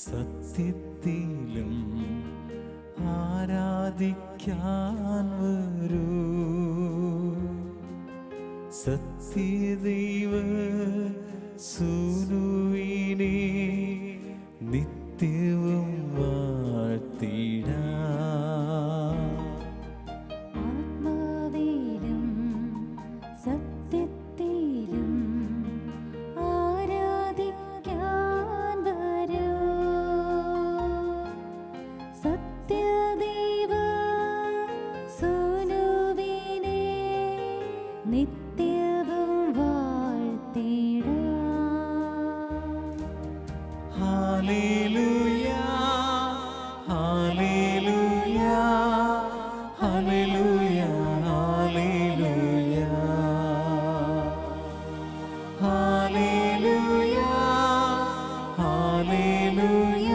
സത്യത്തിലും ആരാധിക്കാൻ വരൂ. സത്യദൈവ സൂനുവിനെ നിത്യവും വാഴ്ത്തിടാം. ആത്മാവിലും സത്യത്തിലും ആരാധിക്കാൻ വരൂ. സത്യദൈവ സൂനുവിനെ നിത്യവും വാഴ്ത്തിടാം. ഹല്ലേലൂയ ഹല്ലേലൂയ ഹല്ലേലൂയ ഹല്ലേലൂയ ഹല്ലേലൂയ ഹല്ലേലൂയ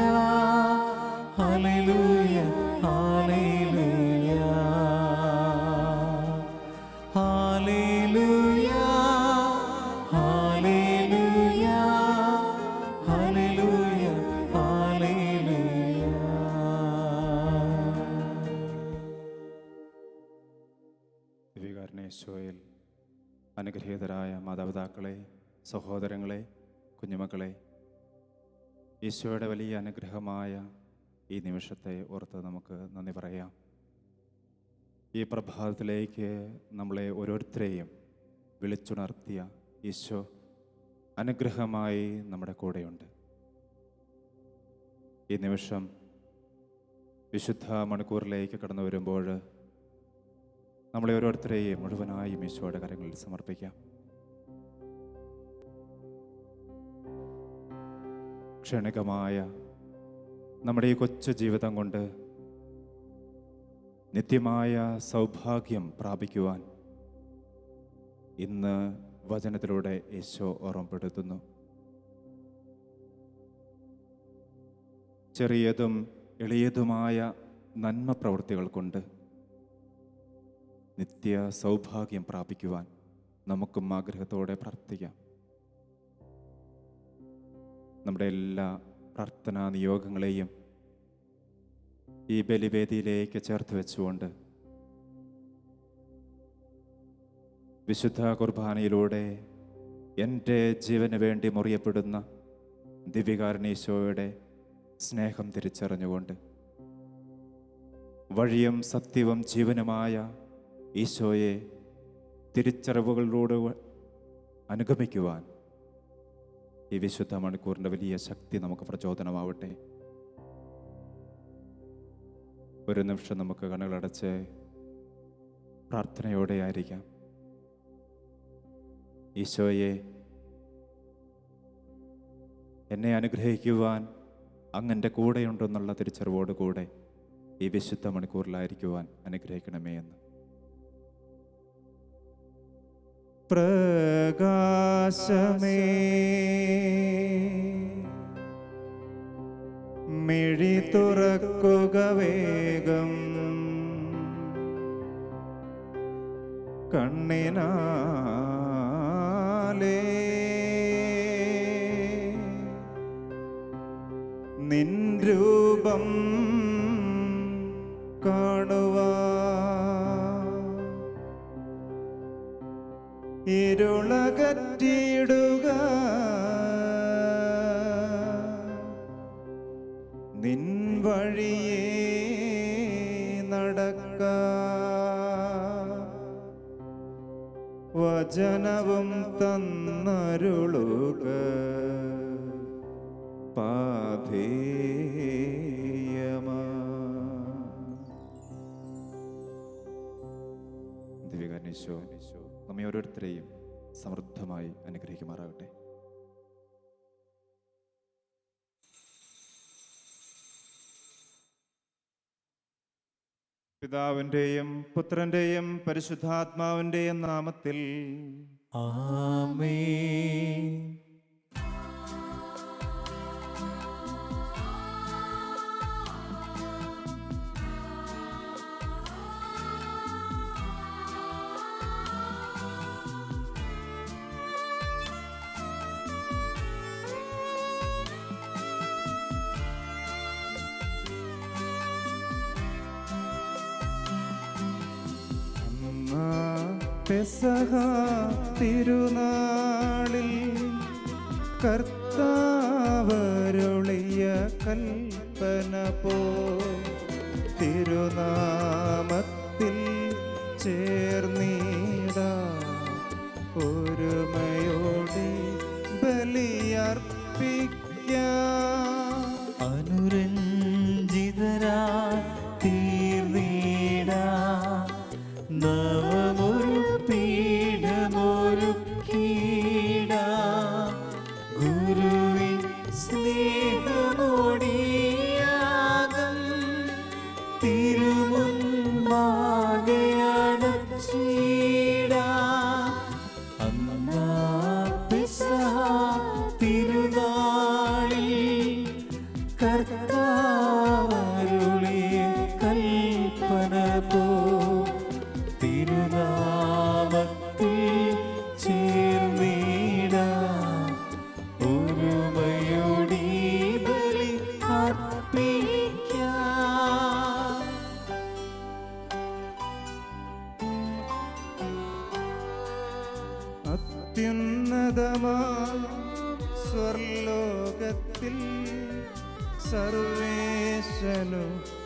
ഹല്ലേലൂയ ഹല്ലേലൂയ ഹല്ലേലൂയ ഹല്ലേലൂയ ഹല്ലേലൂയ. ദിവികാരണേശ്വയിൽ അനുഗ്രഹീതരായ മാതാപിതാക്കളെ, സഹോദരങ്ങളെ, കുഞ്ഞുമക്കളെ, ഈശോയുടെ വലിയ അനുഗ്രഹമായ ഈ നിമിഷത്തെ ഓർത്ത് നമുക്ക് നന്ദി പറയാം. ഈ പ്രഭാതത്തിലേക്ക് നമ്മളെ ഓരോരുത്തരെയും വിളിച്ചുണർത്തിയ ഈശോ അനുഗ്രഹമായി നമ്മുടെ കൂടെയുണ്ട്. ഈ നിമിഷം വിശുദ്ധ മണിക്കൂറിലേക്ക് കടന്നു വരുമ്പോൾ നമ്മളെ ഓരോരുത്തരെയും മുഴുവനായും ഈശോയുടെ കരങ്ങളിൽ സമർപ്പിക്കാം. ക്ഷണികമായ നമ്മുടെ ഈ കൊച്ചു ജീവിതം കൊണ്ട് നിത്യമായ സൗഭാഗ്യം പ്രാപിക്കുവാൻ ഇന്ന് വചനത്തിലൂടെ ഈശോ ഓർമ്മപ്പെടുത്തുന്നു. ചെറിയതും എളിയതുമായ നന്മ പ്രവൃത്തികൾ കൊണ്ട് നിത്യ സൗഭാഗ്യം പ്രാപിക്കുവാൻ നമുക്കും ആഗ്രഹത്തോടെ പ്രാർത്ഥിക്കാം. നമ്മുടെ എല്ലാ പ്രാർത്ഥനാ നിയോഗങ്ങളെയും ഈ ബലിവേദിയിലേക്ക് ചേർത്ത് വെച്ചുകൊണ്ട് വിശുദ്ധ കുർബാനയിലൂടെ എൻ്റെ ജീവന് വേണ്ടി മുറിയപ്പെടുന്ന ദിവികാരണീശോയുടെ സ്നേഹം തിരിച്ചറിഞ്ഞുകൊണ്ട് വഴിയും സത്യവും ജീവനുമായ ഈശോയെ തിരിച്ചറിവുകളിലൂടെ അനുഗമിക്കുവാൻ ഈ വിശുദ്ധ മണിക്കൂറിൻ്റെ വലിയ ശക്തി നമുക്ക് പ്രചോദനമാവട്ടെ. ഒരു നിമിഷം നമുക്ക് കണ്ണുകളടച്ച് പ്രാർത്ഥനയോടെ ആയിരിക്കാം. ഈശോയെ, എന്നെ അനുഗ്രഹിക്കുവാൻ അങ്ങൻ്റെ കൂടെയുണ്ടെന്നുള്ള തിരിച്ചറിവോടുകൂടെ ഈ വിശുദ്ധ മണിക്കൂറിലായിരിക്കുവാൻ അനുഗ്രഹിക്കണമേ എന്ന്. പ്രകാശമേ മിഴി തുറക്കുക വേഗം, കണ്ണിനാലേ നിൻ രൂപം കാണുവാൻ, ഇരുളകറ്റിയിടുക നിൻ വഴിയേ നടക്ക, വചനവും തന്നരുളുക പാഥേയമാ. ദിവികാരണീശോ നമ്മെ ഓരോരുത്തരെയും സമൃദ്ധമായി അനുഗ്രഹിക്കുമാറാകട്ടെ. പിതാവിൻ്റെയും പുത്രൻ്റെയും പരിശുദ്ധാത്മാവിൻ്റെയും നാമത്തിൽ ആമേൻ. പെസഹ തിരുനാളിൽ കർത്താവരുളിയ കൽപ്പന പോ തിരുനാമത്തിൽ ചേർന്നിടാം ഒരുമയോടെ ബലിയർപ്പിക്കാം. അനുരഞ്ജിതരാ തീർന്നീടാ നവമൊരു പീഠമൊരുക്കീടാ ഗുരുവിൻ സ്നേഹമോടിയാകം തിരുമുൻപാകെ അടച്ചിടാ. അന്നാ പെസഹ തിരുനാളിൽ കർത്താവരുളിയ കൽപ്പന പോ തിരുനാമത്തിൽ ചേർന്നിടാം ഒരുമയോടെ ബലി അർപ്പിക്കാം. അത്യുന്നതമാ സ്വർലോകത്തിൽ സർവേശനു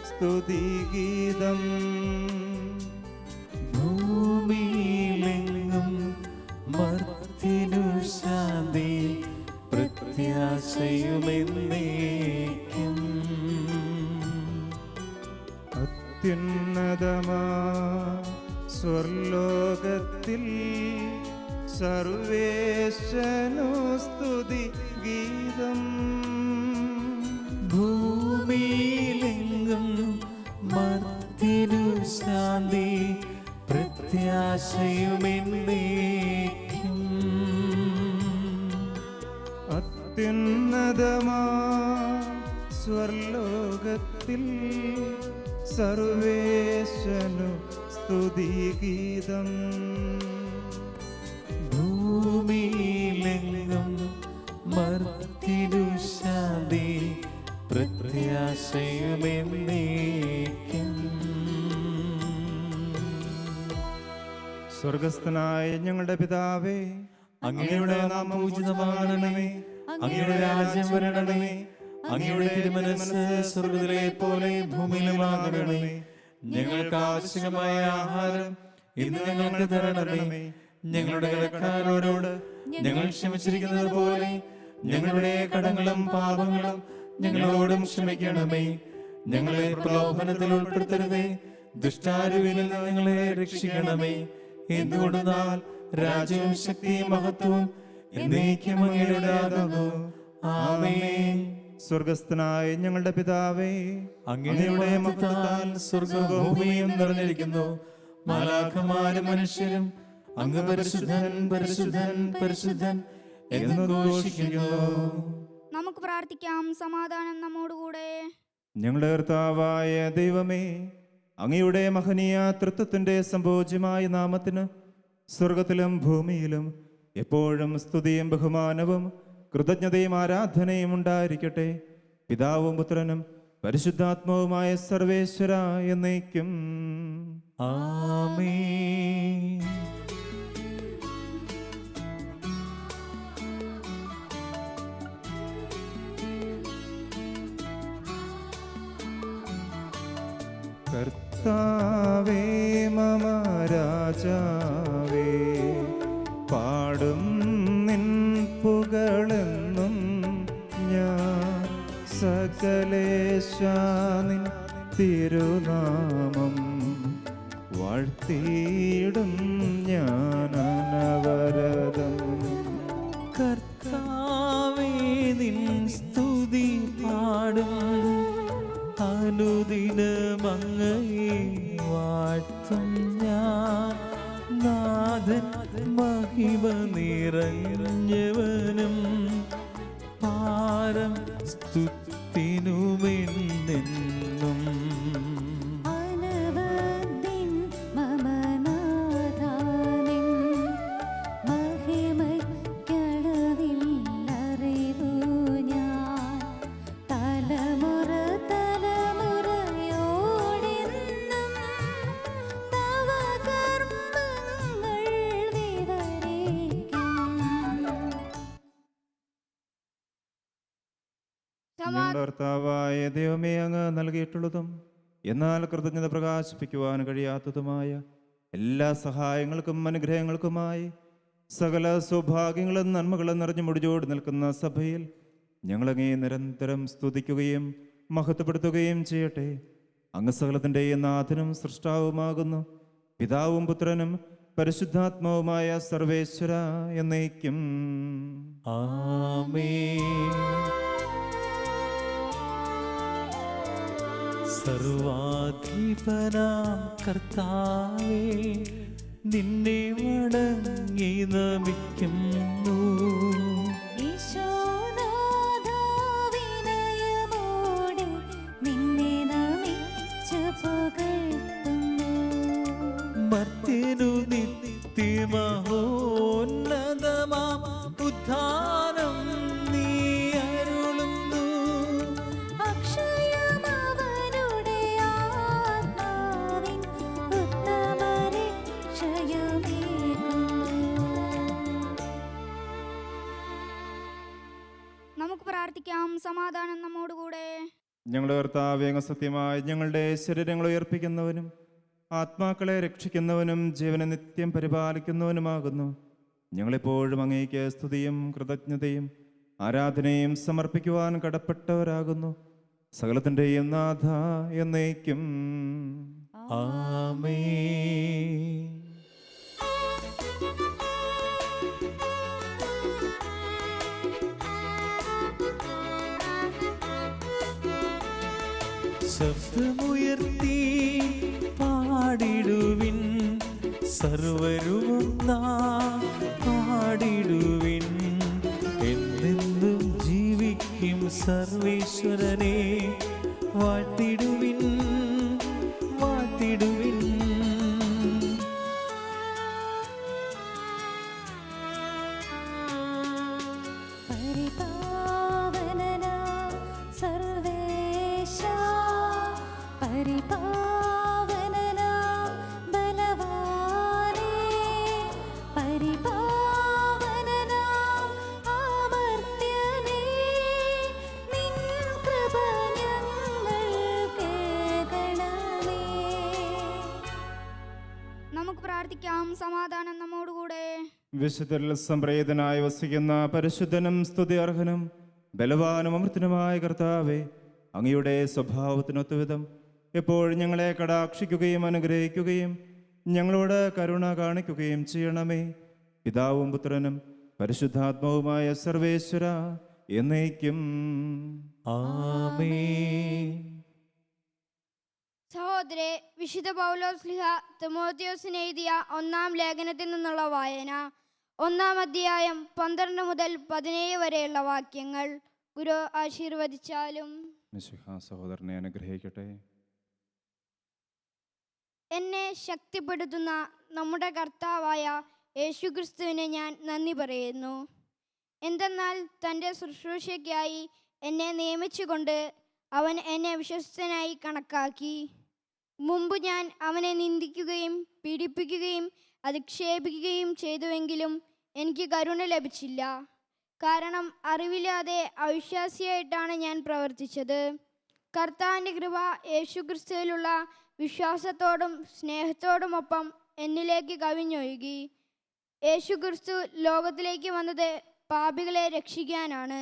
സ്തുതിഗീതം ഭൂമിയിലെങ്ങും മർത്യനു ശാന്തി പ്രത്യാശയുമെന്നേക്കും. അത്യുന്നതമാ സ്വർലോകത്തിൽ സർവേശനു സ്തുതി ഗീതം ഭൂമിയിലെങ്ങും മർത്യനു ശാന്തി പ്രത്യാശയുമെന്നേക്കും. അത്യുന്നതമാ സ്വർലോകത്തിൽ സർവേശനു സ്തുതിഗീതം ഭൂമിയിലെങ്ങും മർത്യനു ശാന്തി പ്രത്യാശയുമെന്നേക്കും. സ്വർഗസ്ഥനായ ഞങ്ങളുടെ പിതാവേ, അങ്ങയുടെ നാമം പൂജിതമാകണമേ, അങ്ങയുടെ രാജ്യം വരണമേ, അങ്ങയുടെ തിരുമനസ്സ് സ്വർഗ്ഗത്തിലെ പോലെ ഭൂമിയിലുമാകണമേ. ഞങ്ങൾക്ക് ആവശ്യമായ ആഹാരം ഇന്ന് ഞങ്ങൾക്ക് തരണമേ. ഞങ്ങളുടെ കടക്കാരോട് ഞങ്ങൾ ക്ഷമിച്ചിരിക്കുന്നത് പോലെ ഞങ്ങളുടെ കടങ്ങളും പാപങ്ങളും ഞങ്ങളോടും ക്ഷമിക്കണമേ. ഞങ്ങളെ പ്രലോഭനത്തിൽ ഉൾപ്പെടുത്തരുതേ, ദുഷ്ടാരൂപിയിൽ നിന്ന് ഞങ്ങളെ രക്ഷിക്കണമേ. എന്തുകൊണ്ടെന്നാൽ രാജ്യവും ശക്തിയും മഹത്വവും എന്നേക്കും അങ്ങയുടേതാകുന്നു. ആമേൻ. സ്വർഗസ്ഥനായ ഞങ്ങളുടെ പിതാവേ, അങ്ങയുടെ മഹത്വത്താൽ സ്വർഗ്ഗവും ഭൂമിയും നിറഞ്ഞിരിക്കുന്നു. മാലാഖമാരും മനുഷ്യരും അങ്ങ് പരിശുദ്ധൻ പരിശുദ്ധൻ പരിശുദ്ധൻ എന്ന് ഘോഷിക്കുന്നു. നമുക്ക് പ്രാർത്ഥിക്കാം. സമാധാനം നമ്മോടുകൂടെ. ഞങ്ങളുടെ കർത്താവായ ദൈവമേ, അങ്ങയുടെ മഹനീയ തൃത്വത്തിന്റെ സംഭോജ്യമായ നാമത്തിന് സ്വർഗത്തിലും ഭൂമിയിലും എപ്പോഴും സ്തുതിയും ബഹുമാനവും കൃതജ്ഞതയും ആരാധനയും ഉണ്ടായിരിക്കട്ടെ. പിതാവും പുത്രനും പരിശുദ്ധാത്മാവുമായ സർവേശ്വര എന്നേക്കും. ആമേൻ. കർത്താവേ മമ രാജാവേ, പാടും നിൻ പുകളെന്നും ഞാൻ. സകലേശാനിൻ തിരുനാമം വാഴ്ത്തിയിടും ഞാൻ അനവരതം. കർത്താവേ നിൻ സ്തുതി പാടും, അനുദിനമങ്ങയെ വാഴ്ത്തും ഞാൻ. നാഥൻ മഹിമ നിറഞ്ഞവനും പാരം സ്തുതിനുമെന്നെന്നും. അനവധിൻ മമ നാഥാനിൻ മഹിമയ്ക്കളവില്ലറിവു ഞാൻ. തലമുറ തലമുറയോടെന്നും തവ കർമ്മങ്ങൾ ഞങ്ങളുടെ കർത്താവായ ദൈവമേ, അങ്ങ് നൽകിയിട്ടുള്ളതും എന്നാൽ കൃതജ്ഞത പ്രകാശിപ്പിക്കുവാൻ കഴിയാത്തതുമായ എല്ലാ സഹായങ്ങൾക്കും അനുഗ്രഹങ്ങൾക്കുമായി സകല സൗഭാഗ്യങ്ങളും നന്മകളും നിറഞ്ഞു മുടിചോടി നിൽക്കുന്ന സഭയിൽ ഞങ്ങളങ്ങേ നിരന്തരം സ്തുതിക്കുകയും മഹത്വപ്പെടുത്തുകയും ചെയ്യട്ടെ. അങ്ങ് സകലത്തിൻ്റെയും നാഥനും സൃഷ്ടാവുമാകുന്നു. പിതാവും പുത്രനും പരിശുദ്ധാത്മാവുമായ സർവേശ്വര എന്നേക്കും ആമേൻ. സർവാധിപനാം കർത്താവേ, നിന്നെ വണങ്ങി നമിക്കുന്നു. ഈശോനാഥാ, വിനയമോടെ നിന്നെ നമിച്ചു പുകഴ്ത്തുന്നു. മർത്യനു നിത്യമഹോന്നതമാം ഉദ്ധാനം നീ അരുളുന്നു. അക്ഷയമവനുടെ ആത്മാവിൻ ഉത്തമരക്ഷയമേകുന്നു. നമുക്ക് പ്രാർത്ഥിക്കാം. സമാധാനം നമ്മോടുകൂടെ. ഞങ്ങളുടെ കർത്താവേ, അങ്ങ് സത്യമായി ഞങ്ങളുടെ ശരീരങ്ങൾ ഉയർപ്പിക്കുന്നവനും ആത്മാക്കളെ രക്ഷിക്കുന്നവനും ജീവനെ നിത്യം പരിപാലിക്കുന്നവനുമാകുന്നു. ഞങ്ങളെപ്പോഴും അങ്ങേക്ക് സ്തുതിയും കൃതജ്ഞതയും ആരാധനയും സമർപ്പിക്കുവാൻ കടപ്പെട്ടവരാകുന്നു. സകലത്തിൻ്റെയും നാഥ എന്നേക്കും ആമേൻ. ശബ്ദമുയർത്തി പാടിടുവിൻ, സർവരും പാടിടുവിൻ. എന്നെന്നും ജീവിക്കും സർവേശ്വരനെ വാഴ്ത്തിടുവിൻ, വാഴ്ത്തിടുവിൻ. പരിപാവനനാം സർവേശാ, പരിപാവനനാം ബലവാനേ, പരിപാവനനാം അമർത്യനേ, നിൻ കൃപ ഞങ്ങൾക്കേകണമേ. നമുക്ക് പ്രാർത്ഥിക്കാം. സമാധാനം നമ്മോടുകൂടെ. വിശുദ്ധരിൽ സംപ്രേതനായി വസിക്കുന്ന പരിശുദ്ധനും സ്തുതി അർഹനും ബലവാനും അമൃതനുമായ കർത്താവേ, അങ്ങയുടെ സ്വഭാവത്തിനൊത്തുവിധം എപ്പോഴും ഞങ്ങളെ കടാക്ഷിക്കുകയും അനുഗ്രഹിക്കുകയും ഞങ്ങളോട് കരുണ കാണിക്കുകയും ചെയ്യണമേ. പിതാവും പുത്രനും പരിശുദ്ധാത്മാവുമായ സർവേശ്വര എന്നേക്കും ആമേൻ. സഹോദരെ, വിശുദ്ധ പൗലോസ്ലിഹ തിമോഥെയോസിന് എഴുതിയ ഒന്നാം ലേഖനത്തിൽ നിന്നുള്ള വായന. 1-ാം അധ്യായം 12 മുതൽ 17 വരെയുള്ള വാക്യങ്ങൾ. ഗുരു ആശീർവദിച്ചാലും. മിശിഹാ സഹോദരനെ അനുഗ്രഹിക്കട്ടെ. എന്നെ ശക്തിപ്പെടുത്തുന്ന നമ്മുടെ കർത്താവായ യേശുക്രിസ്തുവിനെ ഞാൻ നന്ദി പറയുന്നു. എന്തെന്നാൽ തൻ്റെ ശുശ്രൂഷയ്ക്കായി എന്നെ നിയമിച്ചുകൊണ്ട് അവൻ എന്നെ വിശ്വസ്തനായി കണക്കാക്കി. മുമ്പ് ഞാൻ അവനെ നിന്ദിക്കുകയും പീഡിപ്പിക്കുകയും അധിക്ഷേപിക്കുകയും ചെയ്തുവെങ്കിലും എനിക്ക് കരുണ ലഭിച്ചില്ല. കാരണം അറിവില്ലാതെ അവിശ്വാസിയായിട്ടാണ് ഞാൻ പ്രവർത്തിച്ചത്. കർത്താവിൻ്റെ കൃപ യേശുക്രിസ്തുവിലുള്ള വിശ്വാസത്തോടും സ്നേഹത്തോടുമൊപ്പം എന്നിലേക്ക് കവിഞ്ഞൊഴുകി. യേശുക്രിസ്തു ലോകത്തിലേക്ക് വന്നത് പാപികളെ രക്ഷിക്കാനാണ്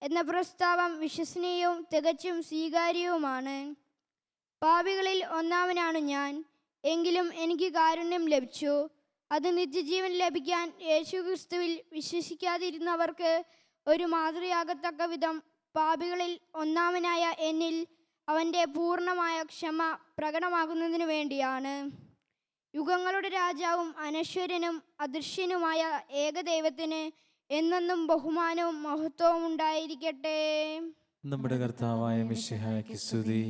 എന്ന പ്രസ്താവം വിശ്വസനീയവും തികച്ചും സ്വീകാര്യവുമാണ്. പാപികളിൽ ഒന്നാമനാണ് ഞാൻ. എങ്കിലും എനിക്ക് കാരുണ്യം ലഭിച്ചു. അത് നിത്യജീവൻ ലഭിക്കാൻ യേശുക്രിസ്തുവിൽ വിശ്വസിക്കാതിരുന്നവർക്ക് ഒരു മാതൃയാകത്തക്ക വിധം പാപികളിൽ ഒന്നാമനായ എന്നിൽ അവൻ്റെ പൂർണ്ണമായ ക്ഷമ പ്രകടമാകുന്നതിനു വേണ്ടിയാണ്. യുഗങ്ങളുടെ രാജാവും അനശ്വരനും അദൃശ്യനുമായ ഏകദൈവത്തിന് എന്നെന്നും ബഹുമാനവും മഹത്വവും ഉണ്ടായിരിക്കട്ടെ. നമ്മുടെ കർത്താവായ മിശിഹായ്ക്ക് സ്തുതി.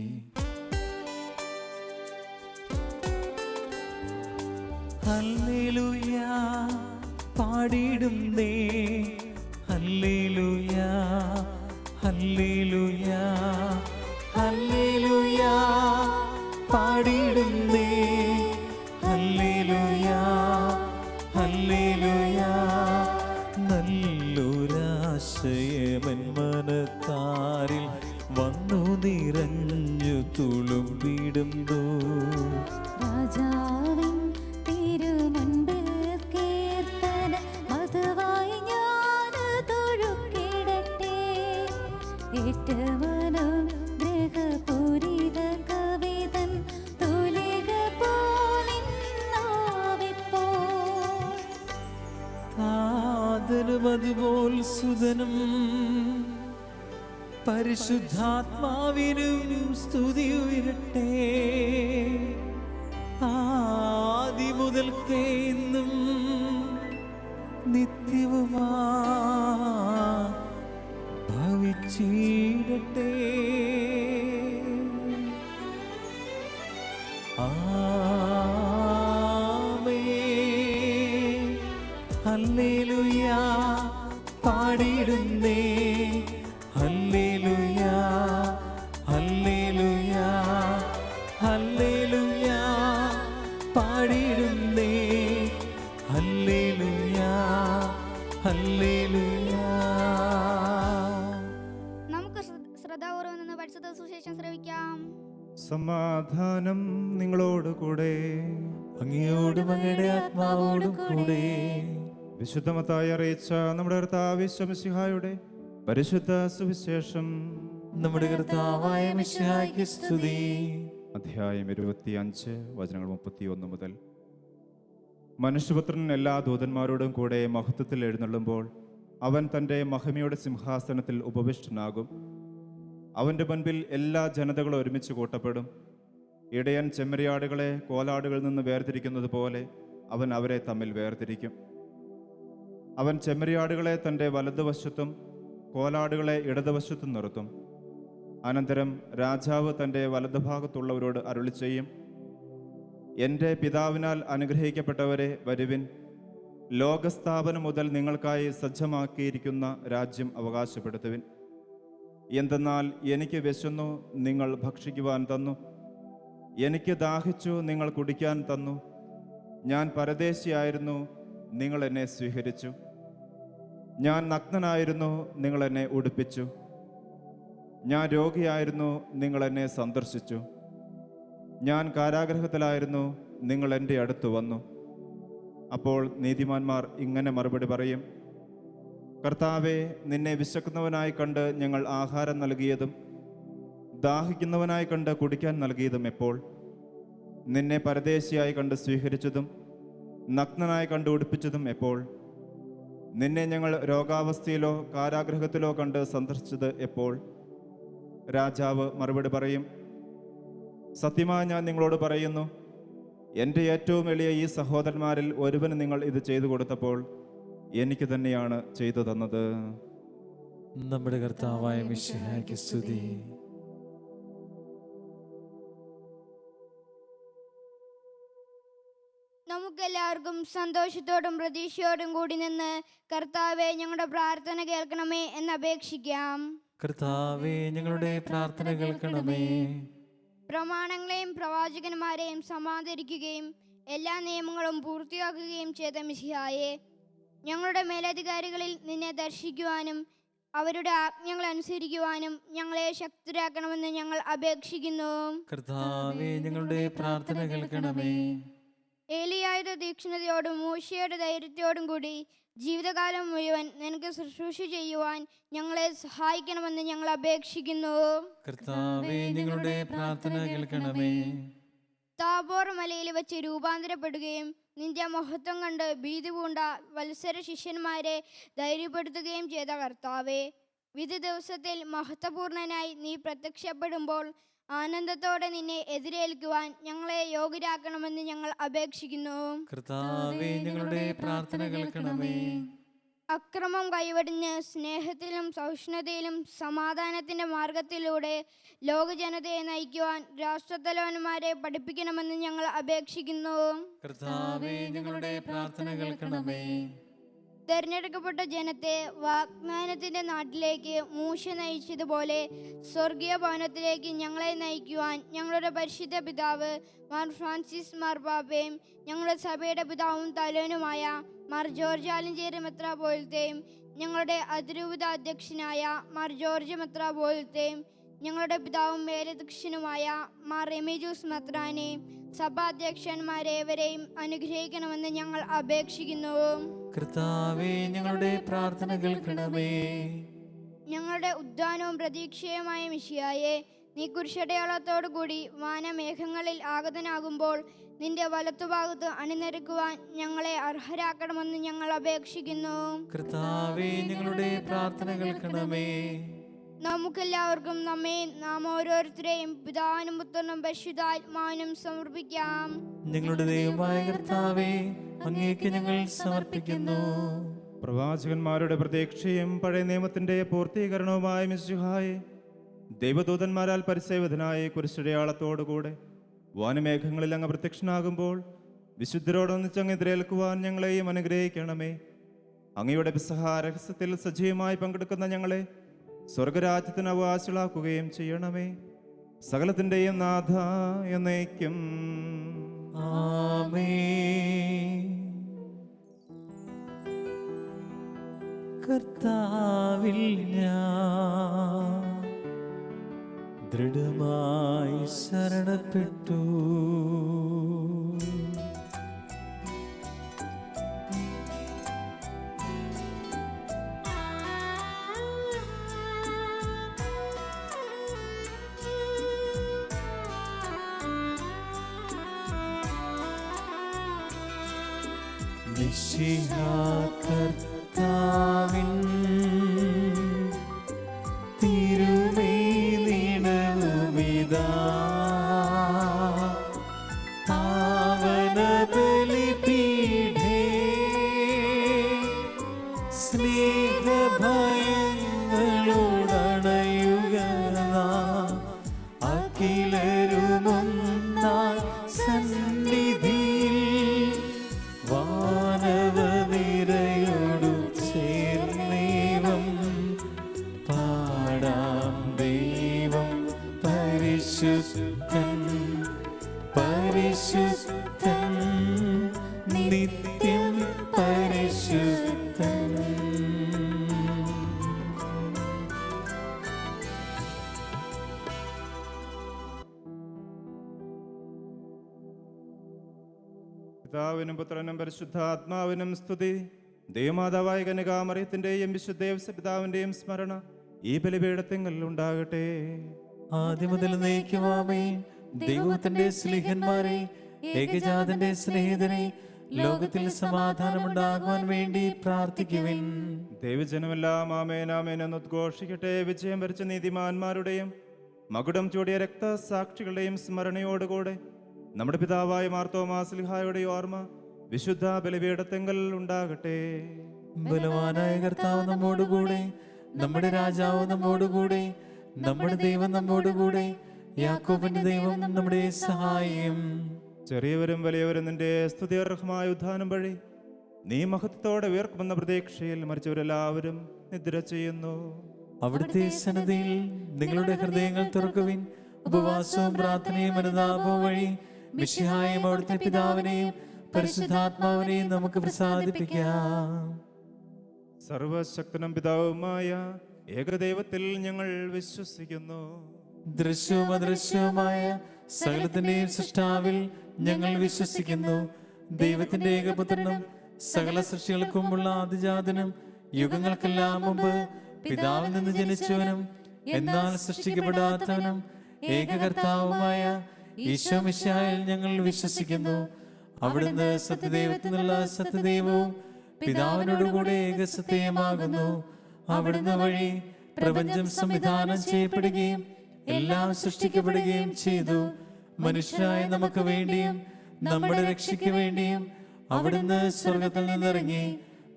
ഹല്ലേലൂയ പാടിടുന്നേ, ഹല്ലേലൂയ ഹല്ലേലൂയ ഹല്ലേലൂയ പാടിടുന്നേ, ഹല്ലേലൂയ ഹല്ലേലൂയ. നല്ലൊരാശയമൻ മനത്താരിൽ ഏറ്റമനുഗ്രഹപൂരിത കവിതൻ തൂലിക പോലിന്നാവിപ്പോൾ താതനും അതുപോൽ സുതനും പരിശുദ്ധാത്മാവിനും സ്തുതി ഉയരട്ടെ. ആദി മുതൽക്കേ ഇന്നും നിത്യവുമാ ഭവിച്ചിടട്ടെ. ആമേൻ. ഹല്ലേലൂയ പാടിയിടുന്നേ, ഹല്ലേലൂയ ഹല്ലേലൂയ ഹല്ലേലൂയ പാടിയിടുന്നേ, ഹല്ലേലൂയ ഹല്ലേലൂയ. നമുക്ക് ശ്രദ്ധാപൂർവം നിന്ന് പരിശുദ്ധ സുവിശേഷം ശ്രവിക്കാം. സമാധാനം നിങ്ങളോട് കൂടെ. അങ്ങയോടും അങ്ങയുടെ ആത്മാവോടും കൂടെ. വിശുദ്ധ മത്തായി അറിയിച്ച നമ്മുടെ കർത്താവ് മിശിഹായുടെ പരിശുദ്ധ സുവിശേഷം. നമ്മുടെ കർത്താവായ മിശിഹായ്ക്ക് സ്തുതി. അധ്യായം 25 വചനങ്ങൾ 31 മുതൽ. മനുഷ്യപുത്രൻ എല്ലാ ദൂതന്മാരോടും കൂടെ മഹത്വത്തിൽ എഴുന്നള്ളുമ്പോൾ അവൻ തൻ്റെ മഹിമയുടെ സിംഹാസനത്തിൽ ഉപവിഷ്ടനാകും. അവൻ്റെ മുൻപിൽ എല്ലാ ജനതകളും ഒരുമിച്ച് കൂട്ടപ്പെടും. ഇടയൻ ചെമ്മരിയാടുകളെ കോലാടുകളിൽ നിന്ന് വേർതിരിക്കുന്നത് പോലെ അവൻ അവരെ തമ്മിൽ വേർതിരിക്കും. അവൻ ചെമ്മരിയാടുകളെ തൻ്റെ വലതുവശത്തും കോലാടുകളെ ഇടതുവശത്തും നിർത്തും. അനന്തരം രാജാവ് തൻ്റെ വലതുഭാഗത്തുള്ളവരോട് അരുളി ചെയ്യും, എൻ്റെ പിതാവിനാൽ അനുഗ്രഹിക്കപ്പെട്ടവരെ വരുവിൻ, ലോകസ്ഥാപനം മുതൽ നിങ്ങൾക്കായി സജ്ജമാക്കിയിരിക്കുന്ന രാജ്യം അവകാശപ്പെടുത്തുവിൻ. എന്തെന്നാൽ എനിക്ക് വിശന്നു, നിങ്ങൾ ഭക്ഷിക്കുവാൻ തന്നു, എനിക്ക് ദാഹിച്ചു, നിങ്ങൾ കുടിക്കാൻ തന്നു, ഞാൻ പരദേശിയായിരുന്നു, നിങ്ങൾ എന്നെ സ്വീകരിച്ചു, ഞാൻ നഗ്നനായിരുന്നു, നിങ്ങൾ എന്നെ ഉടുപ്പിച്ചു, ഞാൻ രോഗിയായിരുന്നു, നിങ്ങൾ എന്നെ സന്ദർശിച്ചു, ഞാൻ കാരാഗൃഹത്തിലായിരുന്നു, നിങ്ങൾ എൻ്റെ അടുത്ത് വന്നു. അപ്പോൾ നീതിമാന്മാർ ഇങ്ങനെ മറുപടി പറയും, കർത്താവേ, നിന്നെ വിശക്കുന്നവനായി കണ്ട് ഞങ്ങൾ ആഹാരം നൽകിയതും ദാഹിക്കുന്നവനായി കണ്ട് കുടിക്കാൻ നൽകിയതും എപ്പോൾ? നിന്നെ പരദേശിയായി കണ്ട് സ്വീകരിച്ചതും നഗ്നനായി കണ്ട് ഉടുപ്പിച്ചതും എപ്പോൾ? നിന്നെ ഞങ്ങൾ രോഗാവസ്ഥയിലോ കാരാഗൃഹത്തിലോ കണ്ട് സന്ദർശിച്ചത് എപ്പോൾ? രാജാവ് മറുപടി പറയും, സത്യമായി ഞാൻ നിങ്ങളോട് പറയുന്നു, എൻ്റെ ഏറ്റവും എളിയ ഈ സഹോദരന്മാരിൽ ഒരുവന് നിങ്ങൾ ഇത് ചെയ്തു കൊടുത്തപ്പോൾ എനിക്ക് തന്നെയാണ് ചെയ്തു തന്നത്. നമ്മുടെ കർത്താവായ മിശിഹായ്ക്ക് സ്തുതി. നമുക്കെല്ലാവർക്കും സന്തോഷത്തോടും പ്രതീക്ഷയോടും കൂടി നിന്ന് കർത്താവെ ഞങ്ങളുടെ പ്രാർത്ഥന കേൾക്കണമേ എന്ന് അപേക്ഷിക്കാം. കർത്താവേ, ഞങ്ങളുടെ പ്രാർത്ഥന കേൾക്കണമേ. പ്രമാണങ്ങളെയും പ്രവാചകന്മാരെയും സമാദരിക്കുകയും എല്ലാ നിയമങ്ങളും പൂർത്തിയാക്കുകയും ചെയ്ത മിശിഹായെ, ഞങ്ങളുടെ മേലധികാരികളിൽ നിന്നെ ദർശിക്കുവാനും അവരുടെ ആജ്ഞകൾ അനുസരിക്കുവാനും ഞങ്ങളെ ശക്തരാക്കണമെന്ന് ഞങ്ങൾ അപേക്ഷിക്കുന്നു. കർത്താവേ, ഞങ്ങളുടെ പ്രാർത്ഥന കേൾക്കണമേ. ഏലിയായുടെ തീക്ഷ്ണതയോടും മൂശയുടെ ധൈര്യത്തോടും കൂടി ജീവിതകാലം മുഴുവൻ നിനക്ക് ശുശ്രൂഷ ചെയ്യുവാൻ ഞങ്ങളെ സഹായിക്കണമെന്ന് ഞങ്ങൾ അപേക്ഷിക്കുന്നു. കർത്താവേ, ഞങ്ങളുടെ പ്രാർത്ഥന കേൾക്കണമേ. താബോർ മലയിൽ വെച്ച് രൂപാന്തരപ്പെടുകയും നിന്റെ മഹത്വം കണ്ട് ഭീതി പൂണ്ട വത്സര ശിഷ്യന്മാരെ ധൈര്യപ്പെടുത്തുകയും ചെയ്ത കർത്താവേ, വിധി ദിവസത്തിൽ മഹത്വപൂർണനായി നീ പ്രത്യക്ഷപ്പെടുമ്പോൾ ആനന്ദത്തോടെ നിന്നെ എതിരേൽക്കുവാൻ ഞങ്ങളെ യോഗ്യരാക്കണമെന്ന് ഞങ്ങൾ അപേക്ഷിക്കുന്നു. കർത്താവേ, ഞങ്ങളുടെ പ്രാർത്ഥന കേൾക്കണമേ. അക്രമം കൈവടിഞ്ഞ് സ്നേഹത്തിലും സൗഷ്ണതയിലും സമാധാനത്തിന്റെ മാർഗത്തിലൂടെ ലോകജനതയെ നയിക്കുവാൻ രാഷ്ട്രത്തലവന്മാരെ പഠിപ്പിക്കണമെന്ന് ഞങ്ങൾ അപേക്ഷിക്കുന്നു. കർത്താവേ, ഞങ്ങളുടെ പ്രാർത്ഥന കേൾക്കണമേ. തെരഞ്ഞെടുക്കപ്പെട്ട ജനത്തെ വാഗ്ദാനത്തിന്റെ നാട്ടിലേക്ക് മൂശ നയിച്ചതുപോലെ സ്വർഗീയ ഭവനത്തിലേക്ക് ഞങ്ങളെ നയിക്കുവാൻ ഞങ്ങളുടെ പരിശുദ്ധ പിതാവ് മാർ ഫ്രാൻസിസ് മാർപ്പാപ്പയും ഞങ്ങളുടെ സഭയുടെ പിതാവും തലവനുമായ മാർ ജോർജ് ആലഞ്ചേരി മെത്രാപ്പോലത്തെയും ഞങ്ങളുടെ അതിരൂപത അധ്യക്ഷനായ മാർ ജോർജ് മെത്രാപ്പോലത്തെയും ഞങ്ങളുടെ പിതാവും മേലധ്യക്ഷനുമായ മാർ റെമിജൂസ് മെത്രാനെയും സഭാധ്യക്ഷന്മാരേവരെയും അനുഗ്രഹിക്കണമെന്ന് ഞങ്ങൾ അപേക്ഷിക്കുന്നു. കർത്താവേ, ഞങ്ങളുടെ പ്രാർത്ഥന കേൾക്കണമേ. ഞങ്ങളുടെ ഉദ്ധാനവും പ്രതീക്ഷയുമായ മിശിഹായെ, നീ കുരിശടയാളത്തോടു കൂടി വാനമേഘങ്ങളിൽ ആഗതനാകുമ്പോൾ നിന്റെ വലത്തുഭാഗത്ത് അണിനിരക്കുവാൻ ഞങ്ങളെ അർഹരാക്കണമെന്ന് ഞങ്ങൾ അപേക്ഷിക്കുന്നു. കർത്താവേ, ഞങ്ങളുടെ പ്രാർത്ഥന കേൾക്കണമേ. നമുക്കെല്ലാവർക്കും നാം ഓരോരുത്തരെയും പിതാവിനും പുത്രനും പരിശുദ്ധാത്മാവിനും സമർപ്പിക്കാം. ഞങ്ങളുടെ ദൈവമായ കർത്താവേ, അങ്ങേക്ക് ഞങ്ങൾ സമർപ്പിക്കുന്നു. പ്രവാചകന്മാരുടെ പ്രതീക്ഷയും പഴയ നിയമത്തിന്റെ പൂർത്തീകരണവുമായ മിശിഹായെ, ദൈവദൂതന്മാരാൽ പരിസേവിതനായ കുരിശടയാളത്തോടുകൂടെ വാനമേഘങ്ങളിൽ അങ്ങ് പ്രത്യക്ഷനാകുമ്പോൾ വിശുദ്ധരോടൊന്നിച്ച് അങ്ങ് എതിരേൽക്കുവാൻ ഞങ്ങളെയും അനുഗ്രഹിക്കണമേ. അങ്ങയുടെ പെസഹ രഹസ്യത്തിൽ സജീവമായി പങ്കെടുക്കുന്ന ഞങ്ങളെ സ്വർഗരാജ്യത്തിന് അവകാശികളാക്കുകയും ചെയ്യണമേ. സകലത്തിൻ്റെയും നാഥ എന്നേക്കും ആമേൻ. കർത്താവിൽ ഞാൻ ദൃഢമായി ശരണപ്പെട്ടു. മിശിഹാ കർത്താവിൻ തിരുമേനിണവുമിതാ, പാവന ബലിപീഠേ സ്നേഹഭയങ്ങളോടണയുക നാം അഖിലരുമൊന്നായി സന്നിധിയിൽ വാനവനിരയോടു ചേർന്നേവം പാടാം. ദൈവം പരിശുദ്ധൻ, പരിശുദ്ധൻ, നിത്യം പരിശുദ്ധൻ. പിതാവിനും പുത്രനും പരിശുദ്ധാത്മാവിനും സ്തുതി. ദൈവമാതാവായ കന്യകാമറിയത്തിന്റെയും വിശുദ്ധ പിതാവിന്റെയും സ്മരണ ഈ ബലിപീഠത്തിൽ ഉണ്ടാകട്ടെ. ആദ്യം മുതൽ നയിക്കുവാമേ. ദൈവത്തിന്റെ സ്നേഹന്മാരെ, ഏകജാതന്റെ സ്നേഹിതരെ, ലോകത്തിൽ സമാധാനമുണ്ടാകുവാൻ വേണ്ടി പ്രാർത്ഥിക്കുവിൻ. ദൈവജനമെല്ലാം ആമേൻ ആമേൻ എന്ന് ഉദ്ഘോഷിക്കട്ടെ. വിജയം വരിച്ച നീതിമാന്മാരുടെയും മകുടം ചൂടിയ രക്തസാക്ഷികളുടെയും സ്മരണയോടുകൂടെ നമ്മുടെ പിതാവായ മാർത്തോമാ ശ്ലീഹായുടെ ഓർമ്മ വിശുദ്ധ ബലിപീഠത്തിൽ ഉണ്ടാകട്ടെ. ബലവാനായ കർത്താവ് നമ്മോടുകൂടെ, നമ്മുടെ രാജാവ് നമ്മോടുകൂടെ, നമ്മുടെ ദൈവം നമ്മോടുകൂടെ, യാക്കോബിന്റെ ദൈവം നമ്മുടെ സഹായം. ചെറിയവരും വലിയവരും നിന്റെ സ്തുതിയർഹമായ ഉദ്ധാനം വഴി നീ മഹത്വത്തോടെ ഉയർക്കുമെന്ന പ്രതീക്ഷയിൽ മരിച്ചവരെല്ലാവരും നിദ്ര ചെയ്യുന്നു. അവിടുത്തെ സന്നിധിയിൽ നിങ്ങളുടെ ഹൃദയങ്ങൾ തുറക്കുവിൻ. ഉപവാസവും പ്രാർത്ഥനയും അനുതാപവും വഴി മിശിഹായെയും അവിടുത്തെ പിതാവിനെയും പരിശുദ്ധാത്മാവിനെയും നമുക്ക് പ്രസാദിപ്പിക്കാം. സർവശക്തനും പിതാവുമായ ഏകദൈവത്തിൽ ഞങ്ങൾ വിശ്വസിക്കുന്നു. ദൃശ്യവും അദൃശ്യവുമായ സകലത്തിന്റെയും സൃഷ്ടാവിൽ ഞങ്ങൾ വിശ്വസിക്കുന്നു. ദൈവത്തിന്റെ ഏകപുത്രനും സകല സൃഷ്ടികൾക്കുമുള്ള ആദിജാതനും യുഗങ്ങൾക്കെല്ലാം മുമ്പ് പിതാവിൽ നിന്ന് ജനിച്ചവനും എന്നാൽ സൃഷ്ടിക്കപ്പെടാത്തവനും ഏകകർത്താവുമായ ഈശോ മിശിഹായിൽ ഞങ്ങൾ വിശ്വസിക്കുന്നു. അവിടുന്ന് സത്യദൈവത്തിൽ നിന്നുള്ള സത്യദൈവവും പിതാവിനോടുകൂടെ ഏകസത്യമാകുന്നു. അവിടുന്ന് വഴി പ്രപഞ്ചം സംവിധാനം ചെയ്യപ്പെടുകയും എല്ലാം സൃഷ്ടിക്കപ്പെടുകയും ചെയ്തു. മനുഷ്യരായ നമുക്ക് വേണ്ടിയും നമ്മുടെ രക്ഷയ്ക്ക് വേണ്ടിയും അവിടുന്ന് സ്വർഗത്തിൽ നിന്നിറങ്ങി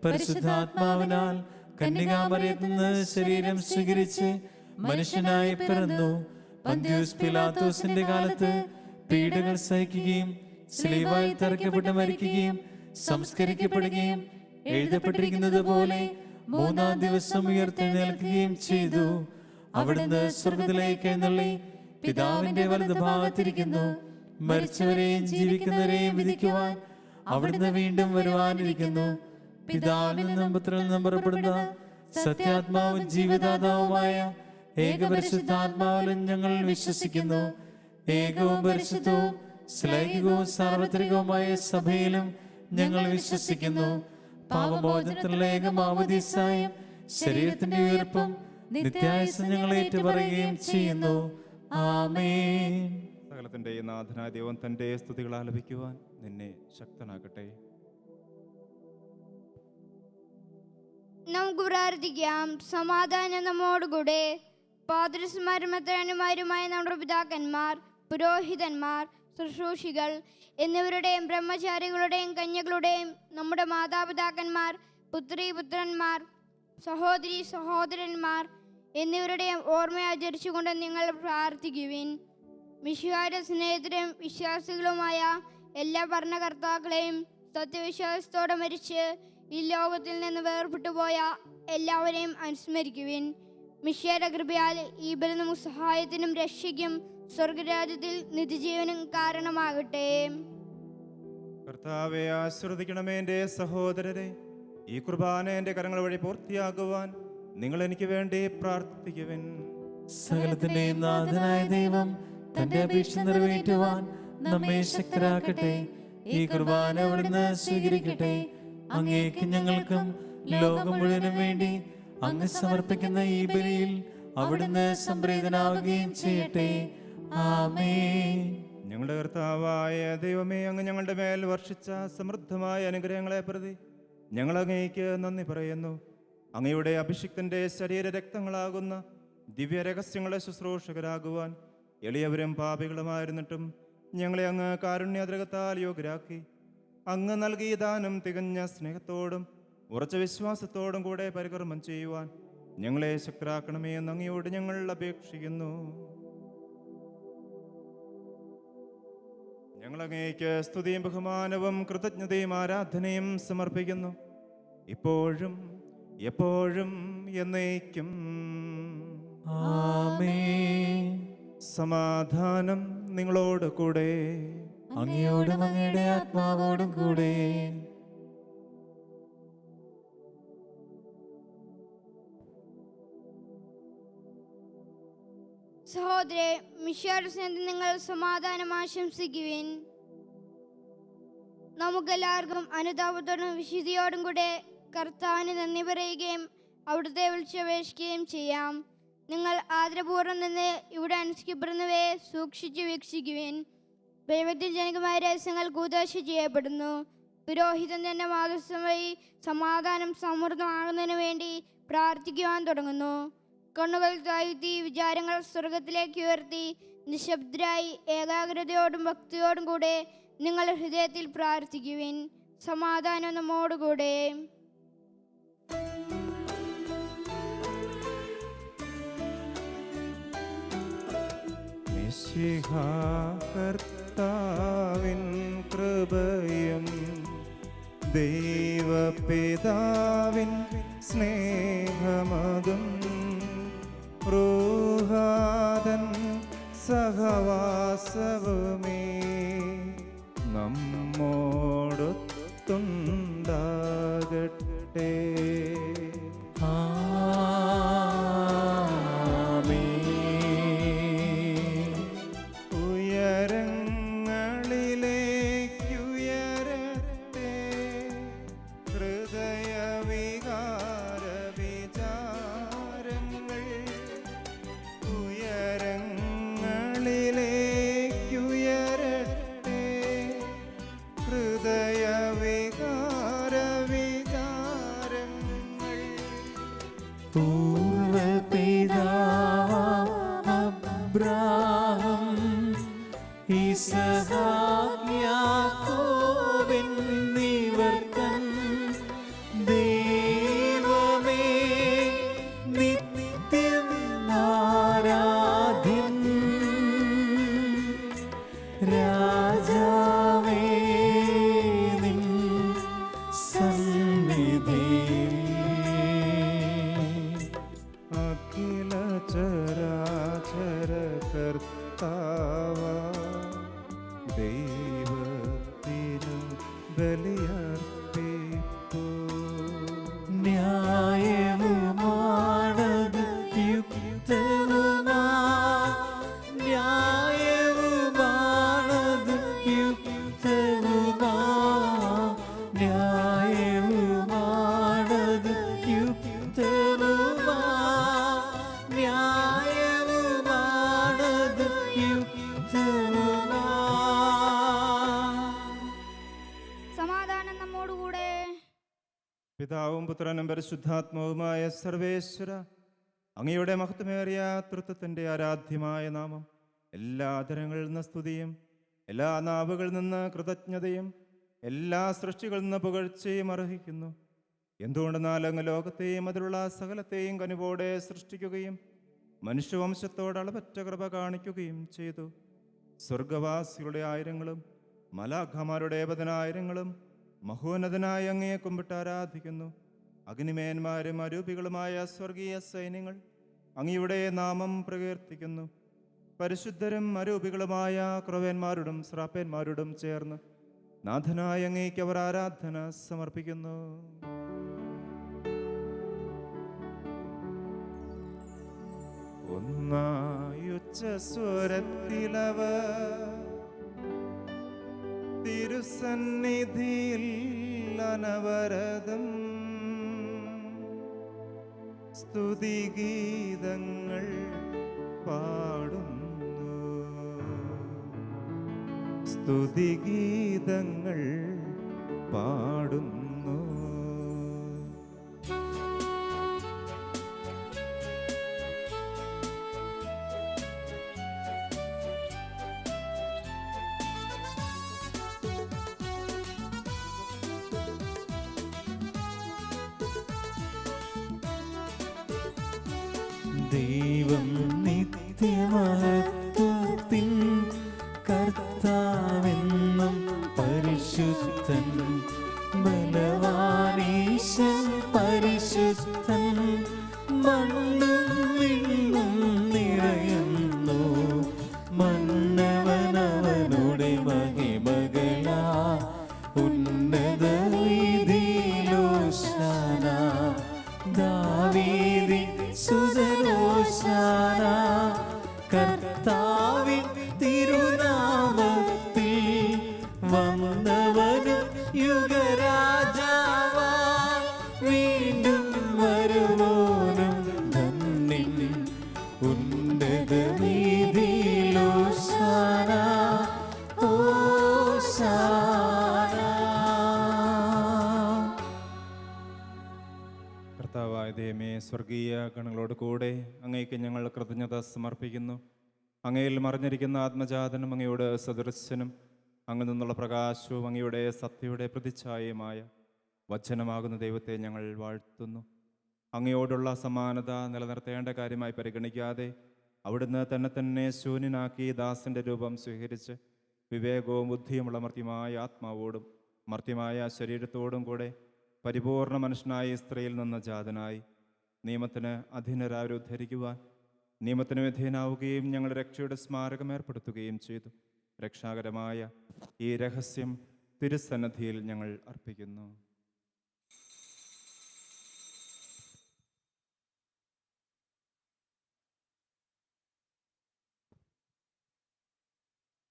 പരിശുദ്ധാത്മാവിനാൽ കന്യകാമറിയത്തിൽ നിന്ന് ശരീരം സ്വീകരിച്ച് മനുഷ്യനായി പിറന്നു. പന്തിയൂസ് പിലാത്തോസിന്റെ കാലത്ത് പീഡകൾ സഹിക്കുകയും സ്ലീവായിൽ തറയ്ക്കപ്പെട്ട് മരിക്കുകയും സംസ്കരിക്കപ്പെടുകയും എഴുതപ്പെട്ടിരിക്കുന്നത് പോലെ മൂന്നാം ദിവസം ഉയർത്തെഴുന്നേൽക്കുകയും ചെയ്തു. അവിടുന്ന് സ്വർഗത്തിലേക്ക് എഴുന്നള്ളി പിതാവിന്റെ വലതുഭാഗത്തിരിക്കുന്നു. മരിച്ചവരെയും ജീവിക്കുന്നവരെയും വിധിക്കുവാൻ അവിടുന്ന് വീണ്ടും വരുവാനിരിക്കുന്നു. പിതാവിൽ നിന്നും പുത്രനിൽ നിന്നും പുറപ്പെടുന്ന സത്യാത്മാവും ജീവദാതാവുമായ ഏകപരിശുദ്ധാത്മാവിലും ഞങ്ങൾ വിശ്വസിക്കുന്നു. ഏകവും പരിശുദ്ധവും ശ്ലൈഹികവും സാർവത്രികവുമായ സഭയിലും ഞങ്ങൾ വിശ്വസിക്കുന്നു. പാപമോചനത്തിനുള്ള ഏകമാവധീസായും ശരീരത്തിന്റെ ഉയർപ്പും നിത്യായുസ് ഞങ്ങൾ ഏറ്റുപറയുകയും ചെയ്യുന്നു. ആമേൻ. സകലത്തിന്റെ നാഥനായ ദൈവം തന്റെ സ്തുതികൾ ആലപിക്കുവാൻ നിന്നെ ശക്തനാക്കട്ടെ. നമുക്ക് പ്രാർത്ഥിക്കാം. സമാധാനം നമ്മോടുകൂടെ. പാദ്രിമാരും മെത്രാന്മാരുമായ നമ്മുടെ പിതാക്കന്മാർ, പുരോഹിതന്മാർ, ശുശ്രൂഷികൾ എന്നിവരുടെയും ബ്രഹ്മചാരികളുടെയും കന്യകളുടെയും നമ്മുടെ മാതാപിതാക്കന്മാർ, പുത്രീപുത്രന്മാർ, സഹോദരി സഹോദരന്മാർ എന്നിവരുടെയും ഓർമ്മ ആചരിച്ചുകൊണ്ട് നിങ്ങൾ പ്രാർത്ഥിക്കുവിൻ. മിശിഹായുടെ സ്നേഹിതരും വിശ്വാസികളുമായ എല്ലാ ഭരണകർത്താക്കളെയും സത്യവിശ്വാസത്തോടെ മരിച്ച് ഈ ലോകത്തിൽ നിന്ന് വേർപെട്ടു പോയ എല്ലാവരെയും അനുസ്മരിക്കുവിൻ. മിശിഹായുടെ കൃപയാൽ ഈ ബലി നമുക്ക് സഹായത്തിനും രക്ഷയ്ക്കും സ്വർഗരാജ്യത്തിൽ നിത്യജീവനും കാരണമാകട്ടെ. കർത്താവെ ആശ്രദിക്കണമേ എൻ്റെ സഹോദരരെ. ഈ കുർബാന എൻ്റെ കരങ്ങൾ വഴി പൂർത്തിയാകുവാൻ നിങ്ങൾ എനിക്ക് വേണ്ടി പ്രാർത്ഥിക്കുവിൻ. സകലത്തിന്റെയും നാഥനായ ദൈവം തന്റെ അപേക്ഷ നിറവേറ്റുവാൻ നമ്മെ ശക്തരാക്കട്ടെ. ഈ കുർബാന അവിടുന്ന് സ്വീകരിക്കട്ടെ. അങ്ങേക്ക് ഞങ്ങൾക്കും ലോകം മുഴുവനും വേണ്ടി അങ്ങ് സമർപ്പിക്കുന്ന ഈ ബലിയിൽ അവിടുന്ന് സംപ്രീതനാവുകയും ചെയ്യട്ടെ. ആമേൻ. ഞങ്ങളുടെ കർത്താവായ ദൈവമേ, അങ്ങ് ഞങ്ങളുടെ മേൽ വർഷിച്ച സമൃദ്ധമായ അനുഗ്രഹങ്ങളെ പ്രതി ഞങ്ങൾ അങ്ങേക്ക് നന്ദി പറയുന്നു. അങ്ങയുടെ അഭിഷിക്തന്റെ ശരീര രക്തങ്ങളാകുന്ന ദിവ്യ രഹസ്യങ്ങളെ ശുശ്രൂഷകരാകുവാൻ എളിയവരും പാപികളുമായിരുന്നിട്ടും ഞങ്ങളെ അങ്ങ് കാരുണ്യാദ്രകത്താൽ യോഗ്യരാക്കി. അങ്ങ് നൽകിയ ദാനം തികഞ്ഞ സ്നേഹത്തോടും ഉറച്ച വിശ്വാസത്തോടും കൂടെ പരികർമ്മം ചെയ്യുവാൻ ഞങ്ങളെ ശക്തരാക്കണമേ എന്ന് അങ്ങയോട് ഞങ്ങൾ അപേക്ഷിക്കുന്നു. ഞങ്ങൾ അങ്ങേക്ക് സ്തുതിയും ബഹുമാനവും കൃതജ്ഞതയും ആരാധനയും സമർപ്പിക്കുന്നു, ഇപ്പോഴും എപ്പോഴും എന്നേക്കും. ആമേൻ. സമാധാനം നിങ്ങളോട് കൂടെ. അങ്ങയോടും അങ്ങയുടെ ആത്മാവോടും കൂടെ. സഹോദരേ, മിശിഹായുടെ സ്നേഹത്തിൽ നിങ്ങൾ സമാധാനം ആശംസിക്കുവിൻ. നമുക്കെല്ലാവർക്കും അനുതാപത്തോടും വിശുദ്ധിയോടും കൂടെ കർത്താവിന് നന്ദി പറയുകയും അവിടുത്തെ വിളിച്ചപേക്ഷിക്കുകയും ചെയ്യാം. നിങ്ങൾ ആദരപൂർവ്വം നിന്ന് ഇവിടെ അനുഷ്ഠിക്കപ്പെടുന്നവയെ സൂക്ഷിച്ചു വീക്ഷിക്കുവിൻ. ദൈവത്തിൽ ജനകമായ രഹസ്യങ്ങൾ കൂതാശ ചെയ്യപ്പെടുന്നു. പുരോഹിതൻ തന്നെ മാധ്യസ്ഥം വഴി സമാധാനം സമൃദ്ധമാകുന്നതിന് വേണ്ടി പ്രാർത്ഥിക്കുവാൻ തുടങ്ങുന്നു. കണ്ണുകൾ താഴ്ത്തി വിചാരങ്ങൾ സ്വർഗത്തിലേക്ക് ഉയർത്തി നിശബ്ദരായി ഏകാഗ്രതയോടും ഭക്തിയോടും കൂടെ നിങ്ങളുടെ ഹൃദയത്തിൽ പ്രാർത്ഥിക്കുവിൻ. സമാധാനം നമ്മോടുകൂടെ. കർത്താവിൻ കൃപയും ദൈവപിതാവിൻ സ്നേഹമതും റൂഹാദൻ സഹവാസവുമേ നമ്മോടൊത്തുണ്ടാകട്ടെ. ഉയരങ്ങളിലേക്കുയരട്ടെ ഹൃദയവികാര വിചാരങ്ങൾ. ഉയരങ്ങളിലേക്കുയരട്ടെ ഹൃദയവികാര വിചാരങ്ങൾ. അബ്രാഹം ഇസഹാക്ക് യാക്കോബ് എന്നിവർ തൻ ദൈവമേ നിത്യം ആരാധ്യൻ. രാജാവേ നിൻ സന്നിധിയിൽ അഖില ചരാചര കർത്താവ ദൈവത്തിനു ബലിയർപ്പിപ്പൂ. ന്യായവുമാണത് യുക്തവുമാ, ന്യായവുമാണത് യുക്തവുമാ, ന്യായവുമാണത് യുക്തവുമാ, പിതാവും പുത്രനും പരിശുദ്ധാത്മാവുമായ സർവേശ്വര, അങ്ങയുടെ മഹത്വമേറിയ തൃത്വത്തിൻ്റെ ആരാധ്യമായ നാമം എല്ലാ ആദരങ്ങളിൽ നിന്ന് സ്തുതിയും എല്ലാ നാവുകളിൽ നിന്ന് കൃതജ്ഞതയും എല്ലാ സൃഷ്ടികളിൽ നിന്ന് പുകഴ്ചയും അർഹിക്കുന്നു. എന്തുകൊണ്ടെന്നാൽ അങ്ങ് ലോകത്തെയും അതിലുള്ള സകലത്തെയും കനിവോടെ സൃഷ്ടിക്കുകയും മനുഷ്യവംശത്തോട് അളവറ്റ കൃപ കാണിക്കുകയും ചെയ്തു. സ്വർഗവാസികളുടെ ആയിരങ്ങളും മലാഖമാരുടെ പതിനായിരങ്ങളും മഹോന്നതനായ അങ്ങയെ കുമ്പിട്ട് ആരാധിക്കുന്നു. അഗ്നിമേന്മാരും അരൂപികളുമായ സ്വർഗീയ സൈന്യങ്ങൾ അങ്ങയുടെ നാമം പ്രകീർത്തിക്കുന്നു. പരിശുദ്ധരും അരൂപികളുമായ ക്രൊവേന്മാരോടും ശ്രാപ്പന്മാരോടും ചേർന്ന് നാഥനായ അങ്ങേക്ക് അവർ ആരാധന സമർപ്പിക്കുന്നു. ഒന്നായുച്ചസ്വരത്തിലവർ തിരുസന്നിധിയിൽ അനവരതം സ്തുതിഗീതങ്ങൾ പാടുന്നു. സ്തുതിഗീതങ്ങൾ പാടുന്നു. ദൈവം നിത്യമഹത്വത്തിൻ കർത്താവെന്നും പരിശുദ്ധൻ, ബലവാനീശൻ പരിശുദ്ധൻ, മണ്ണും വിണ്ണും നിറയുന്നു. മന്നവനവനുടെ മഹിമകളാ ഉന്നത വീതിയിലോശാന. ദാവീദിൻ സുതരോശാന. കർത്താവിൻ തിരുനാമത്തിൽ വന്നവനും യുഗരാജാവാൻ വീണ്ടും വരുവോനും ധന്യൻ. ഉന്നത വീതിയിലോശാന ഓശാന. കർത്താവായ ദൈവമേ, സ്വർഗീയ ഗണങ്ങളോട് കൂടെ അങ്ങേക്ക് ഞങ്ങൾ കൃതജ്ഞത സമർപ്പിക്കുന്നു. അങ്ങയിൽ മറിഞ്ഞിരിക്കുന്ന ആത്മജാതനും അങ്ങയുടെ സദൃശനും അങ്ങ് നിന്നുള്ള പ്രകാശവും അങ്ങയുടെ സത്യയുടെ പ്രതിച്ഛായയുമായ വചനമാകുന്ന ദൈവത്തെ ഞങ്ങൾ വാഴ്ത്തുന്നു. അങ്ങയോടുള്ള സമാനത നിലനിർത്തേണ്ട കാര്യമായി പരിഗണിക്കാതെ അവിടുന്ന് തന്നെ ശൂന്യനാക്കി ദാസന്റെ രൂപം സ്വീകരിച്ച് വിവേകവും ബുദ്ധിയുമുള്ള മർത്യമായ ആത്മാവോടും മർത്യമായ ശരീരത്തോടും കൂടെ പരിപൂർണ മനുഷ്യനായ സ്ത്രീയിൽ നിന്ന് ജാതനായി നിയമത്തിന് അധീനരായവരെ ഉദ്ധരിക്കുവാൻ നിയമത്തിന് വിധേയനാവുകയും ഞങ്ങളുടെ രക്ഷയുടെ സ്മാരകം ഏർപ്പെടുത്തുകയും ചെയ്തു. രക്ഷാകരമായ ഈ രഹസ്യം തിരുസന്നിധിയിൽ ഞങ്ങൾ അർപ്പിക്കുന്നു.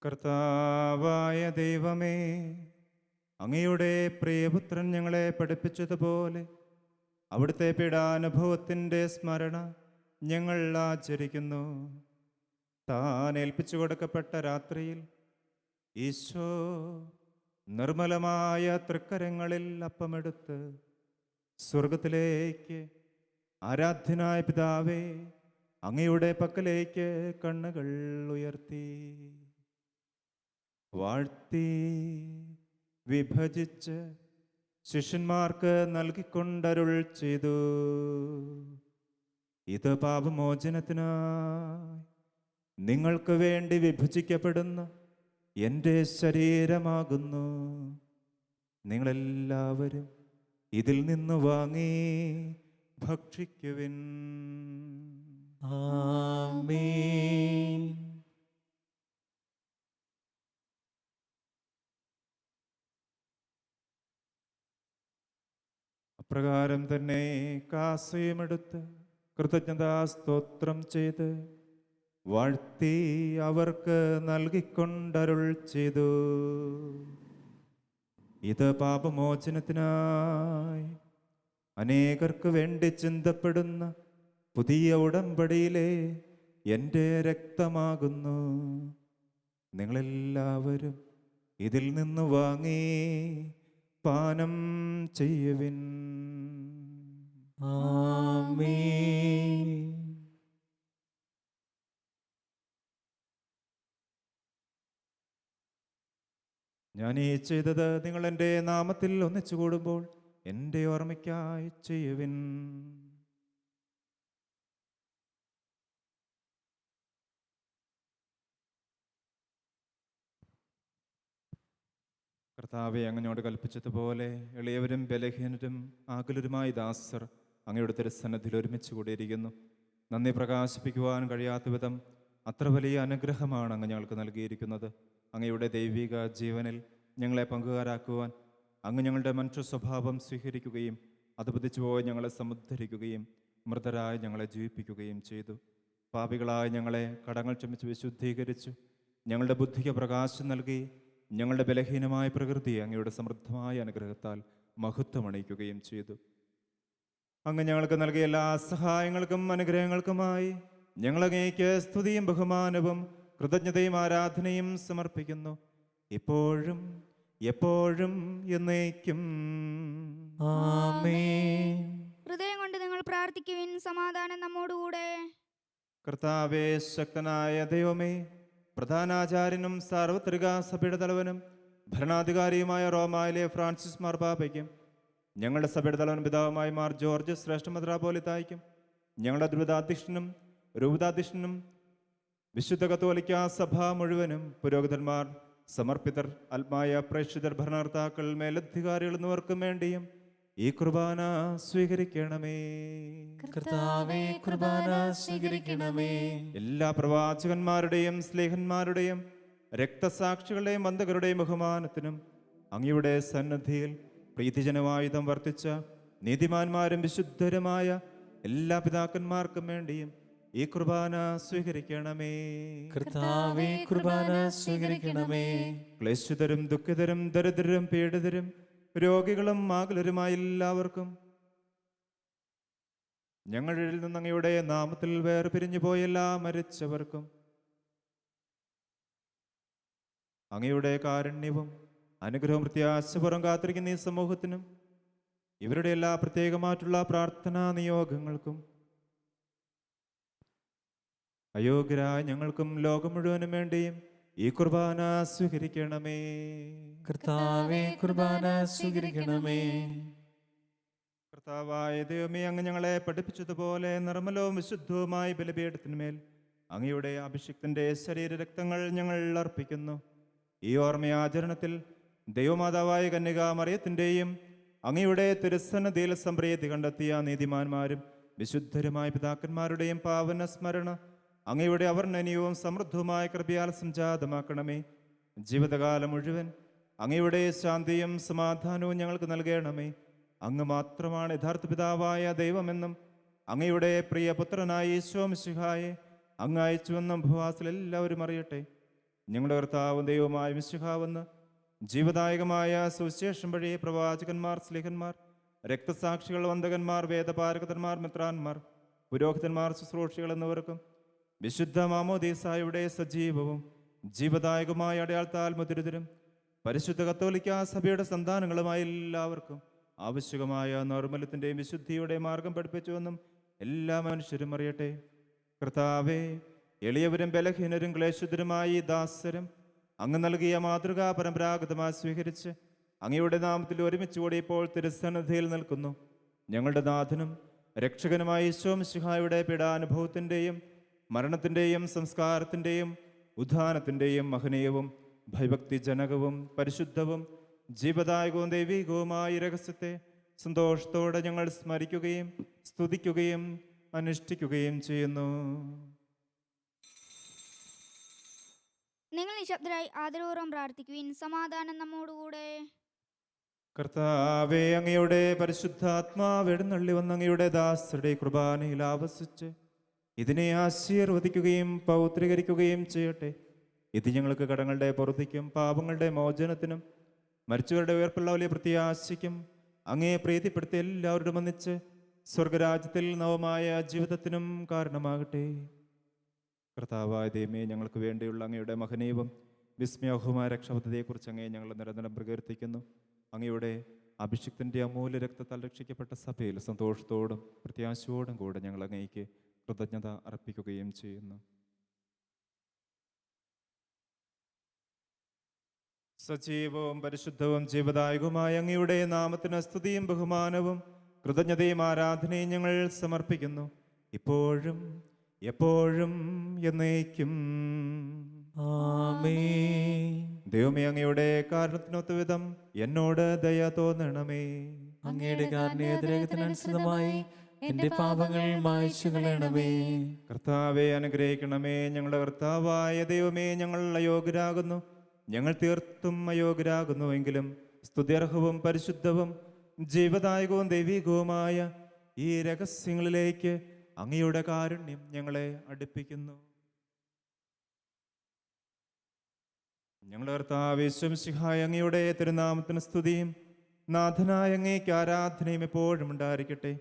കർത്താവായ ദൈവമേ, അങ്ങയുടെ പ്രിയപുത്രൻ ഞങ്ങളെ പഠിപ്പിച്ചതുപോലെ അവിടുത്തെ പീഡാനുഭവത്തിൻ്റെ സ്മരണ ഞങ്ങൾ ആചരിക്കുന്നു. താൻ ഏൽപ്പിച്ചു കൊടുക്കപ്പെട്ട രാത്രിയിൽ ഈശോ നിർമ്മലമായ തൃക്കരങ്ങളിൽ അപ്പമെടുത്ത് സ്വർഗത്തിലേക്ക് ആരാധ്യനായ പിതാവേ അങ്ങയുടെ പക്കലേക്ക് കണ്ണുകൾ ഉയർത്തി വാഴ്ത്തി വിഭജിച്ച് ശിഷ്യന്മാർക്ക് നൽകിക്കൊണ്ടരുൾ ചെയ്തു. ഇത് പാപമോചനത്തിനായി നിങ്ങൾക്ക് വേണ്ടി വിഭജിക്കപ്പെടുന്ന എൻ്റെ ശരീരമാകുന്നു. നിങ്ങളെല്ലാവരും ഇതിൽ നിന്ന് വാങ്ങി ഭക്ഷിക്കുവിൻ. ആമേൻ. അപ്രകാരം തന്നെ കാസയുമെടുത്ത് കൃതജ്ഞതാ സ്തോത്രം ചെയ്ത് വാഴ്ത്തി അവർക്ക് നൽകിക്കൊണ്ടരുൾ ചെയ്തു. ഇത് പാപമോചനത്തിനായി അനേകർക്ക് വേണ്ടി ചിന്തപ്പെടുന്ന പുതിയ ഉടമ്പടിയിലെ എൻ്റെ രക്തമാകുന്നു. നിങ്ങളെല്ലാവരും ഇതിൽ നിന്ന് വാങ്ങി പാനം ചെയ്യുവിൻ. ആമേൻ. ഞാൻ ഈ ചെയ്തത് നിങ്ങൾ എൻ്റെ നാമത്തിൽ ഒന്നിച്ചു കൂടുമ്പോൾ എൻ്റെ ഓർമ്മയ്ക്കായി ചെയ്യുവിൻ. കർത്താവെ, അങ്ങയോട് കൽപ്പിച്ചതുപോലെ എളിയവരും ബലഹീനരും ആകുലരുമായ ദാസർ അങ്ങയുടെ തിരുസന്നിധിയിൽ ഒരുമിച്ച് കൂടിയിരിക്കുന്നു. നന്ദി പ്രകാശിപ്പിക്കുവാൻ കഴിയാത്ത വിധം അത്ര വലിയ അനുഗ്രഹമാണ് അങ്ങ് ഞങ്ങൾക്ക് നൽകിയിരിക്കുന്നത്. അങ്ങയുടെ ദൈവിക ജീവനിൽ ഞങ്ങളെ പങ്കുകാരാക്കുവാൻ അങ്ങ് ഞങ്ങളുടെ മനുഷ്യ സ്വഭാവം സ്വീകരിക്കുകയും അത് പതിച്ചുപോയി ഞങ്ങളെ സമുദ്ധരിക്കുകയും മൃതരായി ഞങ്ങളെ ജീവിപ്പിക്കുകയും ചെയ്തു. പാപികളായ ഞങ്ങളെ കടങ്ങൾ ക്ഷമിച്ച് വിശുദ്ധീകരിച്ചു. ഞങ്ങളുടെ ബുദ്ധിക്ക് പ്രകാശം നൽകി ഞങ്ങളുടെ ബലഹീനമായ പ്രകൃതിയെ അങ്ങയുടെ സമൃദ്ധമായ അനുഗ്രഹത്താൽ മഹത്വമണിയിക്കുകയും ചെയ്തു. അങ്ങ് ഞങ്ങൾക്ക് നൽകിയ എല്ലാ സഹായങ്ങൾക്കും അനുഗ്രഹങ്ങൾക്കുമായി ഞങ്ങൾ അങ്ങേക്ക് സ്തുതിയും ബഹുമാനവും കൃതജ്ഞതയും ആരാധനയും സമർപ്പിക്കുന്നു, ഇപ്പോഴും എപ്പോഴും എന്നേക്കും. ആമേൻ. ഹൃദയം കൊണ്ട് നിങ്ങൾ പ്രാർത്ഥിക്കുവിൻ. സമാധാനം നമ്മോടുകൂടെ. കർത്താവേ, ശക്തനായ ദൈവമേ, പ്രധാനാചാര്യനും സാർവത്രിക സഭയുടെ തലവനും ഭരണാധികാരിയുമായ റോമായിലെ ഫ്രാൻസിസ് മാർപ്പാപ്പയ്ക്കും ഞങ്ങളുടെ സഭയുടെ തലവൻ പിതാവുമായ മാർ ജോർജ് ശ്രേഷ്ഠ മെത്രാപ്പോലീത്തായ്ക്കും ഞങ്ങളുടെ ദ്രുതാധ്യക്ഷനും രൂപതാധ്യക്ഷനും വിശുദ്ധ കത്തോലിക്ക സഭ മുഴുവനും പുരോഹിതന്മാർ, സമർപ്പിതർ, ആത്മായ പ്രേക്ഷിതർ, ഭരണകർത്താക്കൾ, മേലധികാരികൾ എന്നിവർക്കും വേണ്ടിയും ഈ കുർബാന സ്വീകരിക്കണമേ. കർത്താവേ, കുർബാന സ്വീകരിക്കണമേ. എല്ലാ പ്രവാചകന്മാരുടെയും സ്ലേഹന്മാരുടെയും രക്തസാക്ഷികളുടെയും ബന്ധകരുടെയും ബഹുമാനത്തിനും അങ്ങയുടെ സന്നദ്ധിയിൽ പ്രീതിജനവായുധം വർത്തിച്ച നീതിമാന്മാരും വിശുദ്ധരുമായ എല്ലാ പിതാക്കന്മാർക്കും വേണ്ടിയും ഈ കുർബാന സ്വീകരിക്കണമേ. കർത്താവേ, കുർബാന സ്വീകരിക്കണമേ. ക്ലേശിതരും ദുഃഖിതരും ദരിദ്രരും പീഡിതരും രോഗികളും ആകുലരുമായ എല്ലാവർക്കും ഞങ്ങളിൽ നിന്ന് അങ്ങയുടെ നാമത്തിൽ വേർപിരിഞ്ഞു പോയ എല്ലാ മരിച്ചവർക്കും അങ്ങയുടെ കാരുണ്യവും അനുഗ്രഹവും പ്രത്യാശപൂർവ്വം കാത്തിരിക്കുന്ന ഈ സമൂഹത്തിനും ഇവരുടെ എല്ലാ പ്രത്യേകമായിട്ടുള്ള പ്രാർത്ഥനാ നിയോഗങ്ങൾക്കും അയോഗ്യരായ ഞങ്ങൾക്കും ലോകം മുഴുവനും വേണ്ടിയും ഈ കുർബാന സ്വീകരിക്കണമേ. കർത്താവേ, കുർബാന സ്വീകരിക്കണമേ. കർത്താവായ ദൈവമേ, അങ്ങ് ഞങ്ങളെ പഠിപ്പിച്ചതുപോലെ നിർമ്മലവും വിശുദ്ധവുമായ ബലിപീഠത്തിന്മേൽ അങ്ങയുടെ അഭിഷിക്തന്റെ ശരീരരക്തങ്ങൾ ഞങ്ങൾ അർപ്പിക്കുന്നു. ഈ ഓർമ്മയാചരണത്തിൽ ദൈവമാതാവായ കന്യക മറിയത്തിൻ്റെയും അങ്ങയുടെ തിരുസന്നിധിയിൽ സംപ്രീതി കണ്ടെത്തിയ നീതിമാന്മാരും വിശുദ്ധരുമായ പിതാക്കന്മാരുടെയും പാവന സ്മരണ അങ്ങയുടെ അവർണ്ണനീയവും സമൃദ്ധവുമായ കൃപയാൽ സംജാതമാക്കണമേ. ജീവിതകാലം മുഴുവൻ അങ്ങയുടെ ശാന്തിയും സമാധാനവും ഞങ്ങൾക്ക് നൽകണമേ. അങ്ങ് മാത്രമാണ് യഥാർത്ഥ പിതാവായ ദൈവമെന്നും അങ്ങയുടെ പ്രിയ പുത്രനായ ഈശോ മിശിഹായെ അങ്ങ് അയച്ചുവെന്നും ഭൂവാസിൽ എല്ലാവരും അറിയട്ടെ. ഞങ്ങളുടെ കർത്താവും ദൈവമായ മിശിഹാവെന്ന് ജീവദായകമായ സുവിശേഷം വഴി പ്രവാചകന്മാർ, സ്ലീഹന്മാർ, രക്തസാക്ഷികൾ, വന്ദകന്മാർ, വേദപാരകന്മാർ, മിത്രാന്മാർ, പുരോഹിതന്മാർ, ശുശ്രൂഷികൾ എന്നിവർക്കും വിശുദ്ധ മാമോദീസായുടെ സജീവവും ജീവദായകമായ അടയാളത്താൽ മുദ്രിതരും പരിശുദ്ധ കത്തോലിക്ക സഭയുടെ സന്താനങ്ങളുമായ എല്ലാവർക്കും ആവശ്യകമായ നിർമ്മലത്തിൻ്റെയും വിശുദ്ധിയുടെ മാർഗം പഠിപ്പിച്ചുവെന്നും എല്ലാ മനുഷ്യരും അറിയട്ടെ. കർത്താവേ, എളിയവരും ബലഹീനരും ക്ലേശിതരുമായി ദാസരും അങ്ങ് നൽകിയ മാതൃക പരമ്പരാഗതമായി സ്വീകരിച്ച് അങ്ങയുടെ നാമത്തിൽ ഒരുമിച്ച് കൂടി ഇപ്പോൾ തിരുസന്നിധിയിൽ നിൽക്കുന്നു. ഞങ്ങളുടെ നാഥനും രക്ഷകനുമായ ഈശോ മിശിഹായുടെ പീഡാനുഭവത്തിൻ്റെയും മരണത്തിൻ്റെയും സംസ്കാരത്തിൻ്റെയും ഉത്ഥാനത്തിൻ്റെയും മഹനീയവും ഭയഭക്തിജനകവും പരിശുദ്ധവും ജീവദായകവും ദൈവികവുമായ രഹസ്യത്തെ സന്തോഷത്തോടെ ഞങ്ങൾ സ്മരിക്കുകയും സ്തുതിക്കുകയും അനുഷ്ഠിക്കുകയും ചെയ്യുന്നു. നിങ്ങൾ നിശബ്ദരായി ആദരപൂർവ്വം പ്രാർത്ഥിക്കുവിൻ. സമാധാനം നമ്മോടുകൂടെ. കർത്താവേ, അങ്ങയുടെ പരിശുദ്ധാത്മാവ് എഴുന്നള്ളി വന്ന് അങ്ങയുടെ ദാസരുടെ കുർബാനയിൽ ആവസിച്ച് ഇതിനെ ആശീർവദിക്കുകയും പൗത്രീകരിക്കുകയും ചെയ്യട്ടെ. ഇത് ഞങ്ങൾക്ക് കടങ്ങളുടെ പൊറുതിക്കും പാപങ്ങളുടെ മോചനത്തിനും മരിച്ചവരുടെ ഉയർപ്പുള്ള വലിയ പ്രത്യാശയ്ക്കും അങ്ങയെ പ്രീതിപ്പെടുത്തി എല്ലാവരോടും ഒന്നിച്ച് സ്വർഗരാജ്യത്തിൽ നവമായ ജീവിതത്തിനും കാരണമാകട്ടെ. കർത്താവായ ദൈവമേ, ഞങ്ങൾക്ക് വേണ്ടിയുള്ള അങ്ങയുടെ മഹനീയവും വിസ്മയവുമായ രക്ഷാപദ്ധതിയെക്കുറിച്ച് അങ്ങയെ ഞങ്ങൾ നിരന്തരം പ്രകീർത്തിക്കുന്നു. അങ്ങയുടെ അഭിഷിക്തൻ്റെ അമൂല്യ രക്തത്താൽ രക്ഷിക്കപ്പെട്ട സഭയിൽ സന്തോഷത്തോടും പ്രത്യാശയോടും കൂടെ ഞങ്ങൾ അങ്ങേക്ക് കൃതജ്ഞത അർപ്പിക്കുകയും ചെയ്യുന്നു. സജീവവും പരിശുദ്ധവും ജീവദായകവുമായ അങ്ങയുടെ നാമത്തിന് സ്തുതിയും ബഹുമാനവും കൃതജ്ഞതയും ആരാധനയും ഞങ്ങൾ സമർപ്പിക്കുന്നു, ഇപ്പോഴും എപ്പോഴും എന്നേക്കും. ആമേൻ. ദൈവമേ, അങ്ങയുടെ കാരണത്തിനൊത്ത വിധം എന്നോട് ദയ തോന്നണമേ. അങ്ങയുടെ കാരുണ്യത്തിനനുസൃതമായി എന്റെ പാപങ്ങൾ മായ്ച്ചു കളയണമേ. കർത്താവെ അനുഗ്രഹിക്കണമേ. ഞങ്ങളുടെ കർത്താവായ ദൈവമേ, ഞങ്ങൾ അയോഗ്യരാകുന്നു, ഞങ്ങൾ തീർത്തും അയോഗ്യരാകുന്നുവെങ്കിലും സ്തുത്യർഹവും പരിശുദ്ധവും ജീവദായകവും ദൈവികവുമായ ഈ രഹസ്യങ്ങളിലേക്ക് അങ്ങയുടെ കാരുണ്യം ഞങ്ങളെ അടുപ്പിക്കുന്നു. ഞങ്ങളുടെ കർത്താവേ ശംസിഹായ അങ്ങയുടെ തിരുനാമത്തിന് സ്തുതിയും നാഥനായ അങ്ങേക്ക് ആരാധനയും എപ്പോഴും ഉണ്ടായിരിക്കട്ടെ.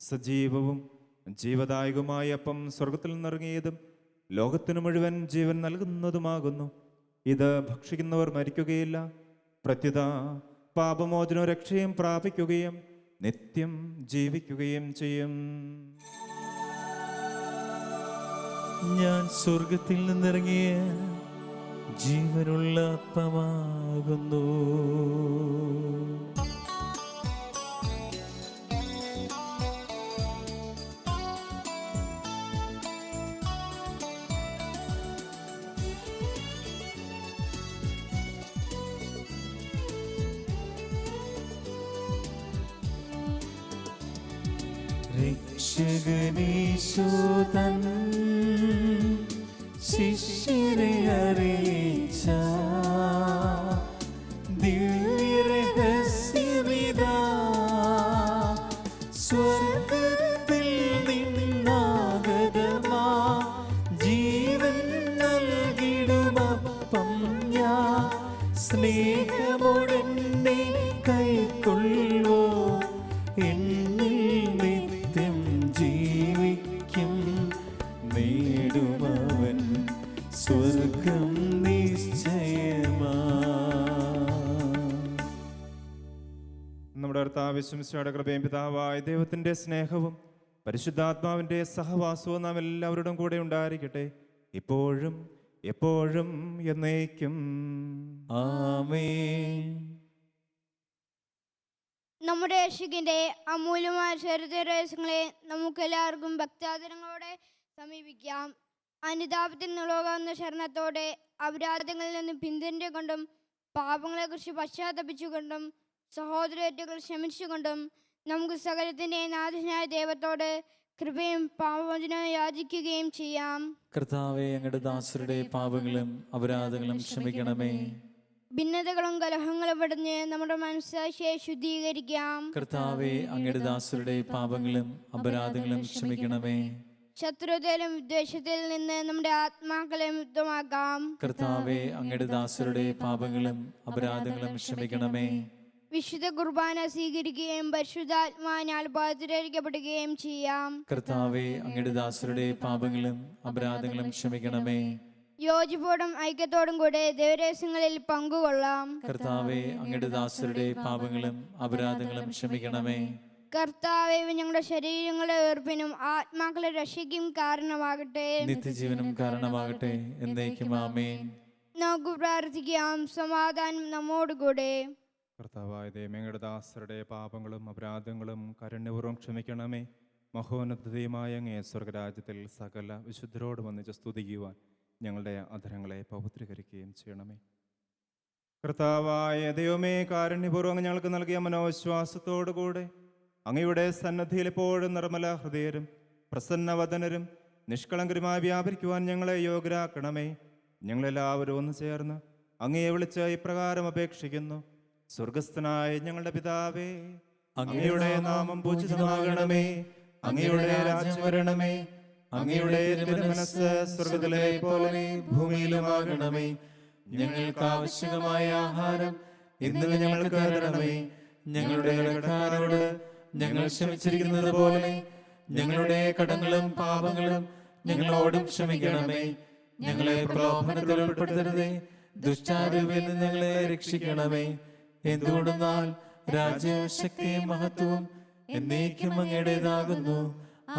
സജീവവും ജീവദായകവുമായ അപ്പം സ്വർഗത്തിൽ നിന്നിറങ്ങിയതും ലോകത്തിനു മുഴുവൻ ജീവൻ നൽകുന്നതുമാകുന്നു. ഇത് ഭക്ഷിക്കുന്നവർ മരിക്കുകയില്ല, പ്രത്യുത പാപമോചനവും രക്ഷയും പ്രാപിക്കുകയും നിത്യം ജീവിക്കുകയും ചെയ്യും. ഞാൻ സ്വർഗത്തിൽ നിന്നിറങ്ങിയ ജീവനുള്ള അപ്പമാകുന്നു. രക്ഷകനീശോതൻ ശിഷ്യരെ അറിയിച്ച ദിവ്യരഹസ്യമിതാ, സ്വർഗത്തിൽ നിന്നാഗതമാ ജീവൻ നൽകിടുമപ്പം ഞാൻ, സ്നേഹമോടെന്നെ കൈക്കൊള്ളുവോ എന്നിൽ നിത്യം ജീവിക്കും, നേടുമവൻ സ്വർഗം നിശ്ചയമാ. നമ്മുടെ കർത്താവ് യേശുമിശിഹായുടെ കൃപയും പിതാവായ ദൈവത്തിൻ്റെ സ്നേഹവും പരിശുദ്ധാത്മാവിൻ്റെ സഹവാസവും നാം എല്ലാവരുടെയും കൂടെ ഉണ്ടായിരിക്കട്ടെ, ഇപ്പോഴും എപ്പോഴും എന്നേക്കും. ആമേൻ. നമ്മുടെ രക്ഷകന്റെ അമൂല്യമായ ചരിത്രരഹസ്യങ്ങളെ നമുക്കെല്ലാവർക്കും ഭക്താദരങ്ങളോടെ സമീപിക്കാം. അനുതാപത്തിൽ നിളകാവുന്ന ശരണത്തോടെ അപരാധങ്ങളിൽ നിന്ന് പിന്തിരിഞ്ഞുകൊണ്ടും പാപങ്ങളെക്കുറിച്ച് പശ്ചാത്തപിച്ചുകൊണ്ടും സഹോദരേറ്റുകൾ ക്ഷമിച്ചുകൊണ്ടും നമുക്ക് സകലത്തിൻ്റെ നാഥനായ ദൈവത്തോട് കൃപയും പാപമോചനവും യാചിക്കുകയും ചെയ്യാം. കർത്താവേ, അങ്ങയുടെ ദാസരുടെ പാപങ്ങളും അപരാധങ്ങളും ക്ഷമിക്കണമേ. ഭിന്നതകളും കലഹങ്ങളും വെടിഞ്ഞ് നമ്മുടെ മനസ്സാക്ഷിയെ ശുദ്ധീകരിക്കാം. കർത്താവേ, അങ്ങയുടെ ദാസരുടെ പാപങ്ങളും അപരാധങ്ങളും ക്ഷമിക്കണമേ. ശത്രുതയിലും വിദ്വേഷത്തിൽ നിന്ന് നമ്മുടെ ആത്മാക്കളെ മുക്തമാക്കാം. കർത്താവേ, അങ്ങയുടെ ദാസരുടെ പാപങ്ങളും അപരാധങ്ങളും ക്ഷമിക്കണമേ. വിശുദ്ധ കുർബാന സ്വീകരിക്കുകയും പരിശുദ്ധാത്മാവിനാൽ പാത്രീകരിക്കപ്പെടുകയും ചെയ്യാം. കർത്താവേ, അങ്ങയുടെ ദാസരുടെ പാപങ്ങളും അപരാധങ്ങളും ക്ഷമിക്കണമേ. യോജിപ്പോടും ഐക്യത്തോടും കൂടെ ദേവരഹസ്യങ്ങളിൽ പങ്കുകൊള്ളാം. കർത്താവേ, അങ്ങയുടെ ദാസരുടെ പാപങ്ങളും അപരാധങ്ങളും ക്ഷമിക്കണമേ. കർത്താവേ, ഞങ്ങളുടെ ശരീരങ്ങളുടെ ഉയർപ്പിനും ആത്മാക്കളുടെ രക്ഷയ്ക്കും കാരണമാകട്ടെ. നിത്യജീവനും കാരണമാകട്ടെ. എന്നേക്കും ആമേൻ. നമുക്ക് പ്രാർത്ഥിക്കാം. സമാധാനം നമ്മോടുകൂടെ. കർത്താവായ ദൈവങ്ങളുടെ ദാസരുടെ പാപങ്ങളും അപരാധങ്ങളും കാരുണ്യപൂർവ്വം ക്ഷമിക്കണമേ. മഹോന്നതയുമായ അങ്ങേ സ്വർഗരാജ്യത്തിൽ സകല വിശുദ്ധരോട് വന്നിച്ച് സ്തുതിക്കുവാൻ ഞങ്ങളുടെ അധരങ്ങളെ പവിത്രീകരിക്കുകയും ചെയ്യണമേ. കർത്താവായ ദൈവമേ, കാരുണ്യപൂർവ്വം ഞങ്ങൾക്ക് നൽകിയ മനോവിശ്വാസത്തോടുകൂടെ അങ്ങയുടെ സന്നദ്ധിയിൽ എപ്പോഴും നിർമ്മല ഹൃദയരും പ്രസന്നവദനരും നിഷ്കളങ്കരുമായി വ്യാപരിക്കുവാൻ ഞങ്ങളെ യോഗ്യരാക്കണമേ. ഞങ്ങളെല്ലാവരും ഒന്ന് ചേർന്ന് അങ്ങയെ വിളിച്ച് ഇപ്രകാരം അപേക്ഷിക്കുന്നു. സ്വർഗസ്ഥനായ ഞങ്ങളുടെ പിതാവേ, അങ്ങയുടെ നാമം പൂജിതമാകണമേ. അങ്ങയുടെ രാജ്യം വരണമേ. അങ്ങയുടെ തിരുമനസ്സ് സ്വർഗത്തിലെ പോലെ ഭൂമിയിലുമാകണമേ. ഞങ്ങൾക്ക് ആവശ്യമായ ആഹാരം ഇന്ന് ഞങ്ങൾക്ക് തരണമേ. ഞങ്ങളുടെ കടക്കാരോട് ഞങ്ങൾ ക്ഷമിച്ചിരിക്കുന്നത് പോലെ ഞങ്ങളുടെ കടങ്ങളും പാപങ്ങളും ഞങ്ങളോടും ക്ഷമിക്കണമേ. ഞങ്ങളെ പ്രലോഭനത്തിൽ ഉൾപ്പെടുത്തരുതേ, ദുഷ്ടാരൂപിൽ നിന്ന് ഞങ്ങളെ രക്ഷിക്കണമേ. എന്തുകൊണ്ടെന്നാൽ രാജ്യവും ശക്തിയും മഹത്വവും എന്നേക്കും അങ്ങയുടേതാകുന്നു.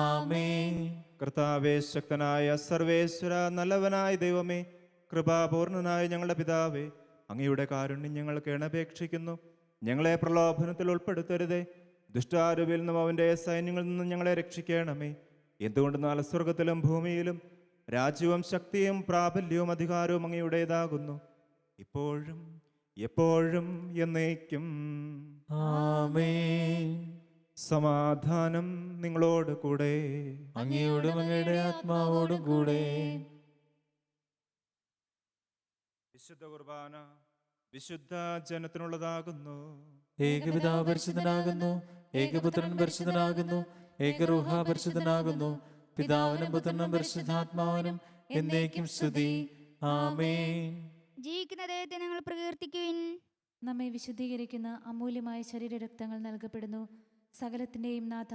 ആമേൻ. കർത്താവേ, ശക്തനായ സർവേശ്വര, നല്ലവനായ ദൈവമേ, കൃപാപൂർണനായ ഞങ്ങളുടെ പിതാവേ, അങ്ങയുടെ കാരുണ്യം ഞങ്ങൾ കേണപേക്ഷിക്കുന്നു. ഞങ്ങളെ പ്രലോഭനത്തിൽ ഉൾപ്പെടുത്തരുതേ, ദുഷ്ടാരൂപിൽ നിന്നും അവൻ്റെ സൈന്യങ്ങളിൽ നിന്നും ഞങ്ങളെ രക്ഷിക്കണമേ. എന്തുകൊണ്ടെന്നാൽ സ്വർഗത്തിലും ഭൂമിയിലും രാജ്യവും ശക്തിയും പ്രാബല്യവും അധികാരവും അങ്ങയുടേതാകുന്നു, ഇപ്പോഴും എപ്പോഴും എന്നേക്കും. ആമേൻ. സമാധാനം നിങ്ങളോട് കൂടെ. അങ്ങയോടും അങ്ങയുടെ ആത്മാവോടും കൂടെ. വിശുദ്ധ കുർബാന വിശുദ്ധ ജനത്തിനുള്ളതാകുന്നു. ഏകപിതാവ് പരിശുദ്ധനാകുന്നു, ഏകപുത്രൻ പരിശുദ്ധനാകുന്നു, ഏകരൂഹ പരിശുദ്ധനാകുന്നു. പിതാവിനും പുത്രനും പരിശുദ്ധാത്മാവിനും എന്നേക്കും സ്തുതി. ആമേൻ. ജീവിക്കുന്ന ദൈവത്തെ നിങ്ങൾ പ്രകീർത്തിക്കുവിൻ. നമ്മെ വിശുദ്ധീകരിക്കുന്ന അമൂല്യമായ ശരീരരക്തങ്ങൾ നൽകപ്പെടുന്നു. സകലത്തിൻ്റെയും നാഥ,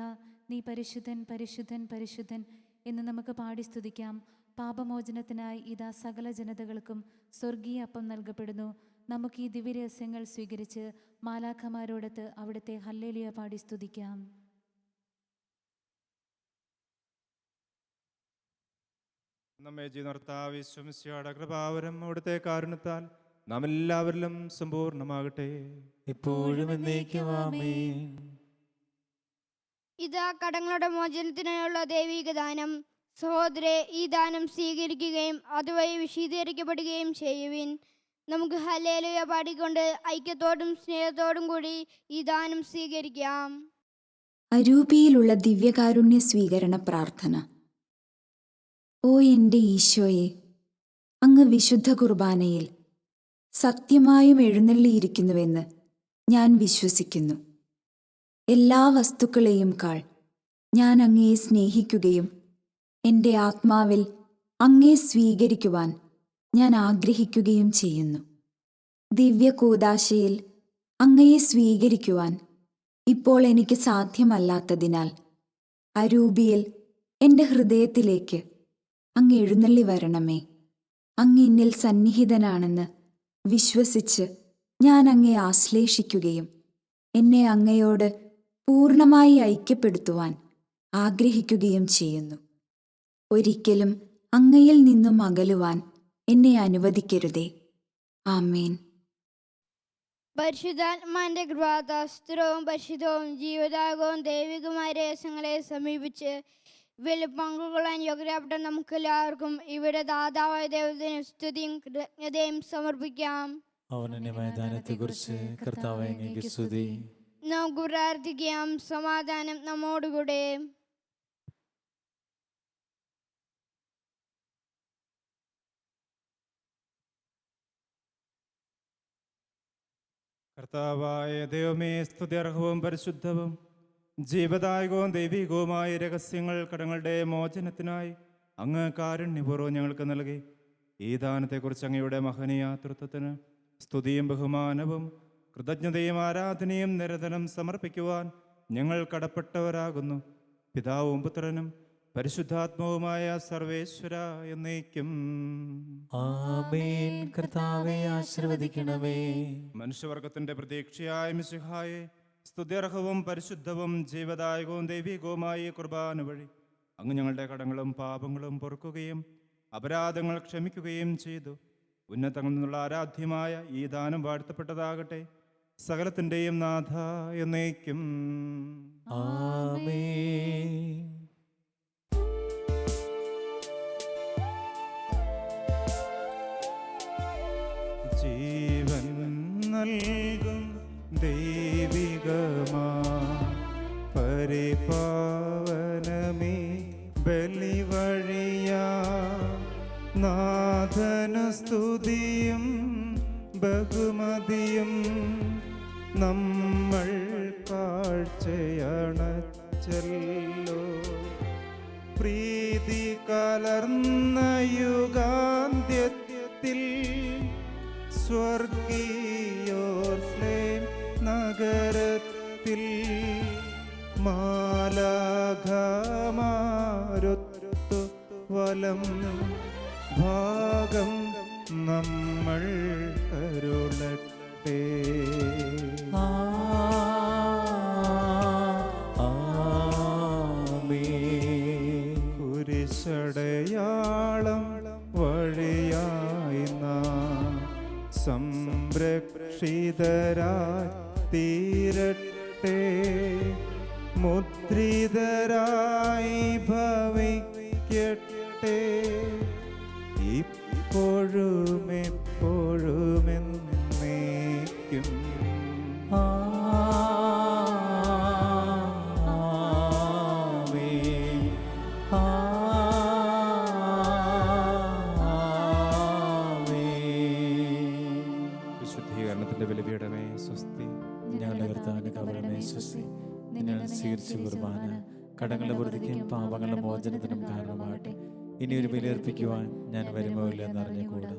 നീ പരിശുദ്ധൻ പരിശുദ്ധൻ പരിശുദ്ധൻ എന്ന് നമുക്ക് പാടി സ്തുതിക്കാം. പാപമോചനത്തിനായി ഇതാ സകല ജനതകൾക്കും സ്വർഗീയ അപ്പം നൽകപ്പെടുന്നു. നമുക്ക് ഈ ദിവ്യരഹസ്യങ്ങൾ സ്വീകരിച്ച് മാലാഖമാരോടൊത്ത് അവിടുത്തെ ഹല്ലേലൂയ പാടി സ്തുതിക്കാം. നമ്മെ ജീർത്താവിശ്വമിശിയുടെ കൃപാവരം അവിടുത്തെ കാരുണ്യത്താൽ നാം എല്ലാവരിലും സമ്പൂർണ്ണമാകട്ടെ, ഇപ്പോഴും എന്നേക്കും. ആമേൻ. ഇതാ കടങ്ങളുടെ മോചനത്തിനുള്ള ദൈവിക ദാനം. സഹോദരെ, ഈ ദാനം സ്വീകരിക്കുകയും അതുവഴി വിശദീകരിക്കപ്പെടുകയും ചെയ്യുവിൻ. നമുക്ക് ഹല്ലേലൂയ പാടിക്കൊണ്ട് ഐക്യത്തോടും സ്നേഹത്തോടും കൂടി ഈ ദാനം സ്വീകരിക്കാം. അരൂപിയിലുള്ള ദിവ്യകാരുണ്യ സ്വീകരണ പ്രാർത്ഥന. ഓ എൻ്റെ ഈശോയെ, അങ്ങ് വിശുദ്ധ കുർബാനയിൽ സത്യമായും എഴുന്നള്ളിയിരിക്കുന്നുവെന്ന് ഞാൻ വിശ്വസിക്കുന്നു. എല്ലാ വസ്തുക്കളെയും കാൾ ഞാൻ അങ്ങയെ സ്നേഹിക്കുകയും എൻ്റെ ആത്മാവിൽ അങ്ങയെ സ്വീകരിക്കുവാൻ ഞാൻ ആഗ്രഹിക്കുകയും ചെയ്യുന്നു. ദിവ്യകൂദാശയിൽ അങ്ങയെ സ്വീകരിക്കുവാൻ ഇപ്പോൾ എനിക്ക് സാധ്യമല്ലാത്തതിനാൽ അരൂപിയിൽ എൻ്റെ ഹൃദയത്തിലേക്ക് അങ്ങ് എഴുന്നള്ളി വരണമേ. അങ്ങ് എന്നിൽ സന്നിഹിതനാണെന്ന് വിശ്വസിച്ച് ഞാൻ അങ്ങയെ ആശ്ലേഷിക്കുകയും എന്നെ അങ്ങയോട് പൂർണ്ണമായി ഐക്യപ്പെടുത്തുവാൻ ആഗ്രഹിക്കുകയും ചെയ്യുന്നു. ഒരിക്കലും അങ്ങയിൽ നിന്നും അകലുവാൻ എന്നെ അനുവദിക്കരുതേ. ആമേൻ. പരിശുദ്ധാത്മാന്റെ കൃപാത്താൽ സ്ഥിരവും പരിശുദ്ധവും ജീവദായകവും ദൈവികമായ രഹസ്യങ്ങളെ സമീപിച്ച് ഇവയിൽ പങ്കുകൊള്ളാൻ യോഗ്യരാപ്പെട്ട നമുക്കെല്ലാവർക്കും ഇവിടെ ദാതാവായ ദൈവത്തിന് സ്തുതിയും കൃതജ്ഞതയും സമർപ്പിക്കാം. അവന്റെ മൈതാനത്തെ കുറിച്ച് കർത്താവേ അങ്ങേക്ക് സ്തുതി. നമുക്ക് പ്രാർത്ഥിക്കാം. സമാധാനം നമ്മോടുകൂടെ. കർത്താവായ ദൈവമേ, സ്തുത്യർഹവും പരിശുദ്ധവും ജീവദായകവും ദൈവികവുമായ രഹസ്യങ്ങൾ കടങ്ങളുടെ മോചനത്തിനായി അങ്ങ് കാരുണ്യപൂർവ്വം ഞങ്ങൾക്ക് നൽകി. ഈ ദാനത്തെക്കുറിച്ച് അങ്ങയുടെ മഹനീയാതൃത്വത്തിന് സ്തുതിയും ബഹുമാനവും കൃതജ്ഞതയും ആരാധനയും നിരന്തരം സമർപ്പിക്കുവാൻ ഞങ്ങൾ കടപ്പെട്ടവരാകുന്നു. പിതാവും പുത്രനും പരിശുദ്ധാത്മാവുമായ സർവേശ്വര എന്നേക്കും. ആമേൻ. കർത്താവേ ആശീർവദിക്കണമേ. മനുഷ്യവർഗത്തിന്റെ പ്രതീക്ഷയായ മിശിഹായെ, സ്തുത്യർഹവും പരിശുദ്ധവും ജീവദായകവും ദൈവികവുമായ കുർബാന വഴി അങ്ങ് ഞങ്ങളുടെ കടങ്ങളും പാപങ്ങളും പൊറുക്കുകയും അപരാധങ്ങൾ ക്ഷമിക്കുകയും ചെയ്തു. ഉന്നതങ്ങളിൽ നിന്നുള്ള ആരാധ്യമായ ഈ ദാനം വാഴ്ത്തപ്പെട്ടതാകട്ടെ, സകലത്തിൻ്റെയും നാഥ എന്നേക്കും. ആമേൻ. ജീവൻ നൽകും ദൈവികമാ പരിപാവനമേ ബലിവഴിയാ നാഥന സ്തുതിയും ബഹുമതിയും നമ്മൾ കാഴ്ചയണച്ചല്ലോ. പ്രീതി കലർന്ന യുഗാന്ത്യത്തിൽ സ്വർഗീയോർസ്ലേം നഗരത്തിൽ മാലാഖമാരൊത്തു വലം ഭാഗം നമ്മൾ കരുളട്ടെ. കുരിശടയാളം വഴിയായി നാം സംരക്ഷിതരായി തീരട്ടെ, മുദ്രിതരായി ഭവിക്കട്ടെ, ഇപ്പോഴും എപ്പോഴും എന്നേക്കും. വിശുദ്ധീകരണത്തിന്റെ ബലിപീഠമേ സ്വസ്തി. ഞങ്ങളുടെ കർത്താവിന്റെ കബറിടമേ സ്വസ്തി. നിന്നെ സ്വീകരിച്ചു കുർബാന കടങ്ങളുടെ വൃത്തിക്കും പാപങ്ങളുടെ മോചനത്തിനും കാരണമാകട്ടെ. ഇനി ഒരു ബലിയർപ്പിക്കുവാൻ ഞാൻ വരുമോ ഇല്ലെന്ന് അറിഞ്ഞുകൂടാ.